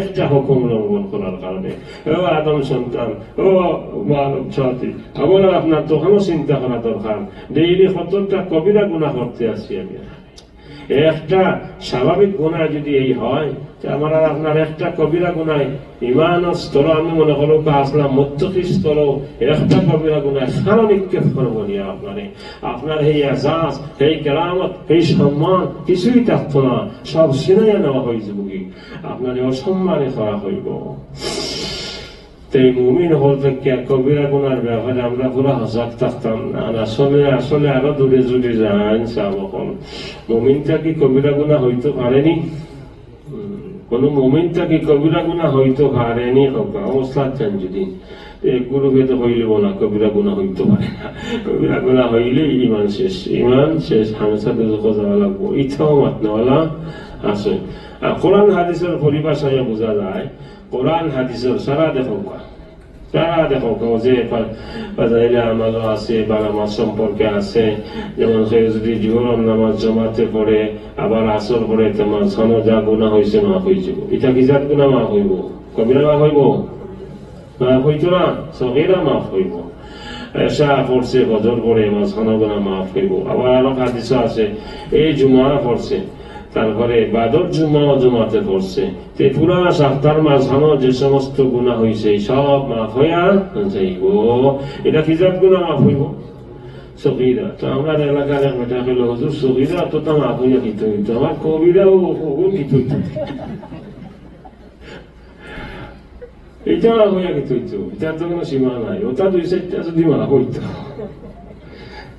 একটা হুকুম লঙ্ঘন করার কারণে। ও আদম সন্তান, ও মানব জাতি, আবার আপনার তখনও চিন্তা করা দরকার, ডেইলি 70টা কবিরা গুনাহ করতে আসছি আমি। একটা স্বাভাবিক গুনাহ যদি এই হয়, আমার আর আপনার একটা কবিরা গুনাহ ইমান স্তর, আমি মনে করো আসলাম মুত্তাকি স্তর, একটা কবিরা গুনাহ সারা নিক্ষেপ করবো নিয়ে আপনার এই এজাজ, এই কেরামত, এই সম্মান কিছুই থাকতো না, সব ছিনাইয়া নেওয়া হয়ে যাবো, আপনার অসম্মানে করা হইব। মুমিন হল থেকে কবিরা গুনার ব্যাপারে আমরা পুরো সজাগ থাকতাম না। আসলে আরো দূরে যদি যান সাবকল, মুমিনটা কি কবিরা গুনাহ হইতে পারেনি? কোন মুমিনটা কি কবিরা গুনাহ হইতে পারেনি? অবস্থা চান যদি গুরুকে তো হইলেও না, কবিরা গুনাহ হইতে পারে না। কবিরা গুনাহ হইলে ইমান শেষ হামেশা দুজকে যাওয়া লাগবো, ইচ্ছাও মাতনেওয়ালা আছে। আর কোরআন হাদিসের পরিভাষায় বোঝা যায়, কোরআন হাদিসের সারা দেখো যে আমাল আছে বা নামাজ সম্পর্কে আছে, যেমন যদি জোহর নামাজ জমাতে পড়ে আবার আসর পড়ে তোমার সন যা গুনাহ হয়েছে মাফ হয়ে যাব। এটা কি জাত গুনাহ মাফ হইব? কবিরা মাফ হইব? মাফ হইতো না, সগীরা মাফ হইব। এশা পড়ছে, ফজর পড়ে মাঝখান গুনাহ মাফ হইব। আবার আরো হাদিস আছে, এই জুমা পড়ছে, তারপরে বাদর জুমাতে পড়ছে, পুরা সপ্তাহের মাঝখানে যে সমস্ত গুনাহ হয়েছে সব মাফ হইয়া যাইব। এটা কি জাত গুনাহ মাফ হইব? সগীরা। তো আমরা এলাকার এক বেটা হইল, হুজুর সগীরা তো মাফ হইয়া দিতে হইতো, আমার কবিরাও দিতে হইতো, এটা হইয়া দিতে হইতো, এটার তো কোনো সীমা নাই। ওটা 2-4টা যদি মাফ হইতো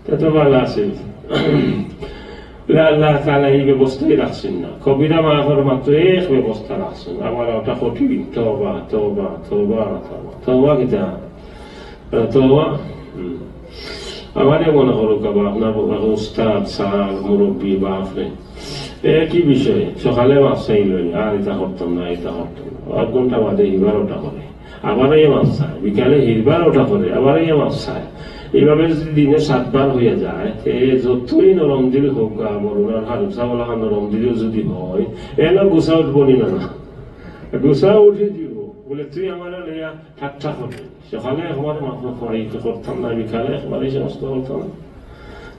তা তো ভালো আছে। আল্লাহ তাআলা এই ব্যবস্থাই রাখছেন না, কবিরা মাফের মাত্র এক ব্যবস্থা রাখছেন। আমার ওটা কঠিন, তওবা তওবা তওবা তওবা কিতা তওবা। আমারে মনে করো কাবা আপনার উস্তাদ স্যার মুরব্বী বা আপনি একই বিষয়ে সকালে মাছ চাই লই, আর এটা করতাম না এটা করতাম না, 8 ঘন্টা বাদে হিবার ওটা করে, আবার এই মাছ চায়, বিকালে হিরবার ওটা করে, আবার এই মাছ চায়। এইভাবে যদি দিনে 7 বার হয়ে যায়, যতই নরম দিল হোক মরুনার হারুসা বলা নরম দিলেও যদি হয়, এনে গুছা উঠবনি না, গুছা উঠে দিব বলে তুই আমার লেয়া ঠাট্টা করবি। সকালে একবার মাত্র করতাম না, বিকালে একবার এই সমস্ত করতাম না।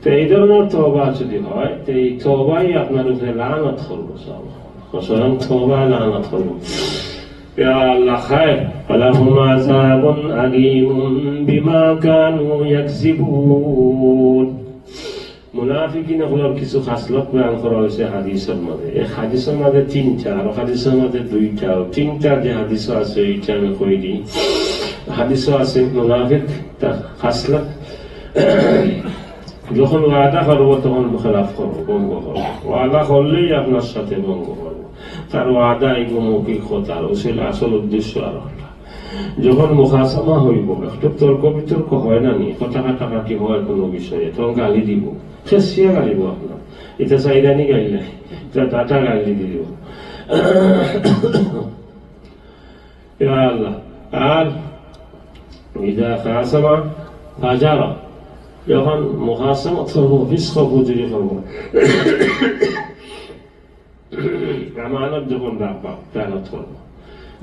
তো এই ধরনের তওবা যদি হয়, তো এই তওবাই আপনার উপরে লানত করবো, স্বয়ং তওবা লানত করবো। يا الله خير ولهم عذاب أليم بما كانوا يكذبون। মুনাফিকিন হলোর কিছু খাসলত বয়ান করা হয়েছে হাদিসের মধ্যে। এই হাদিসের মধ্যে 3টা, আর হাদিসের মধ্যে 2টা। 3টা যে হাদিস আছে এইটা আমি কই দিই। হাদিস আছে মুনাফিক তার খাসলত যখন ওয়াদা করবো তখন খেলাফ করবো, ভঙ্গ করবো। ওয়াদা করলেই আপনার সাথে ভঙ্গ করবো। তার ওয়াদা এগো মৌখিক কথা, আসল উদ্দেশ্য আর যখন মুখাসামা হইব, একটু তর্ক বিতর্ক হয় না নি, কথা কাটাকাটি হয় কোনো বিষয়ে, তখন গালি দিব, শেষিয়া গালিব আপনার। এটা চাইদানি গালি নাই, এটা ডাটা গালি দিব। আল্লাহ আর ইদা খাসামা ফাজারা, যখন মুখাসামা করবো, ফিসক ফুজুরি করবো, আমানত যখন রাখবা খেয়ালত করবো,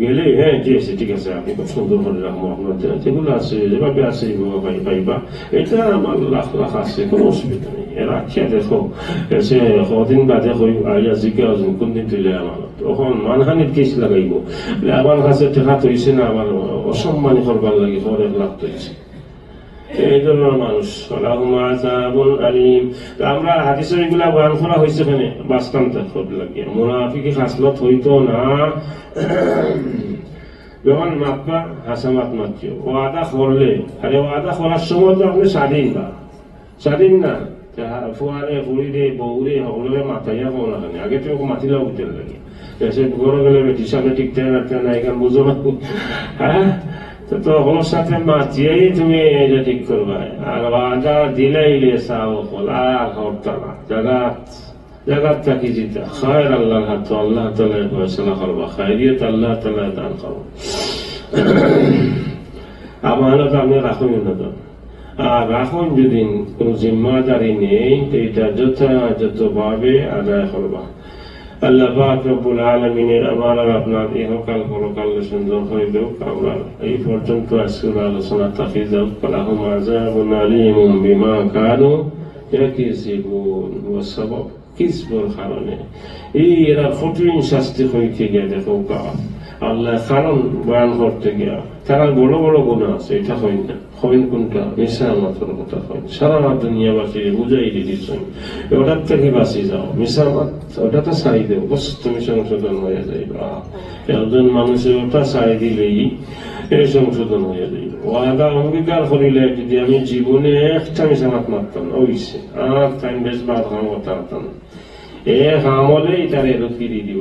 গেলে হ্যাঁ যে আছে ঠিক আছে, আপনি খুব সুন্দর করে রাখবো, আপনার যেগুলো আছে যেভাবে আছে পাইবা, এটা আমার লাখ লাখ আছে, কোনো অসুবিধা নেই। রাখিয়া দেখো সে কদিন বাদে আইয়া জিজ্ঞাসা কোনদিন তুলে আমানত, তখন মানহানির কেস লাগাইব, আমার কাছে টেকা তৈছে না, আমার অসম্মানী করবার লাগে, পরে লাভ তৈছে। এই ধরনের মানুষ আমরা হাদিসের এগুলা বয়ান করা হয়েছে, এখানে বাস্তব লাগিয়ে মুনাফিকি খাসলত হইতো না। যখন মাতবা হাসামাত মাতিও, ওয়াদা করলে, আরে ওয়াদা করার সময় তো আপনি স্বাধীন না, ফুয়ারে ফুড়িরে বউরে সকলে মাথাইয়া কোন আগে তো মাতিলেও বুঝতে লাগে, সে ঘরে গেলে বেটির সামনে টিকতে রাখতে না, এখানে বুঝো না। হ্যাঁ, তো ওর সাথে মাতিয়েই তুমি এটা ঠিক করবা। আর ওয়াদা দিলাইলে সাও খোলা করতে না, জাগাত থাকি জিতা খায়ের আল্লাহর হাত, আল্লাহ তাআলা ফয়সালা করবা, খায়রিয়ত আল্লাহ তাআলা দান করবা। আমানত আপনি রাখুন না, আর রাখুন যদি কোনো জিম্মাদারি নেই, তো এটা যথাযথভাবে আদায় করবা। আল্লাহ পাক রব্বুল আলামিনের আমার আর আপনার ইহকাল পরকাল সুন্দর হয়ে দেওক। আমরা এই পর্যন্ত আজকের আলোচনা তাফিজ দাও। লাহুম আযাবুন আলীমুম বিমা কানু ইয়াকযিবুন, ওয়া সাবাব কিসবুর কারণে এই এরা কঠিন শাস্তি হইতে গিয়ে দেখো আল্লাহ কারণ বয়ান করতে গিয়া তারা বড় বড় গুনাহ আছে, এটা হয় না। হবেন কোনটা? মিসামাতের কথা হয়। সারা দুনিয়াবাসী বুঝাই দিয়েছেন, ওটার থেকে বাঁচি যাও, মিসামাত ওটাতে চাই দেও, বস তুমি সংশোধন হয়ে যাইবা। একজন মানুষের ওটা চাই দিলেই এই সংশোধন হয়ে যাইব। ওয়াদা অঙ্গীকার করিলে যদি আমি জীবনে একটা মিসামাত মারতাম না, ওইছে আর টাইম বেশ বাদ কাম করতাম, এ কামলেই তার এরকম দিব।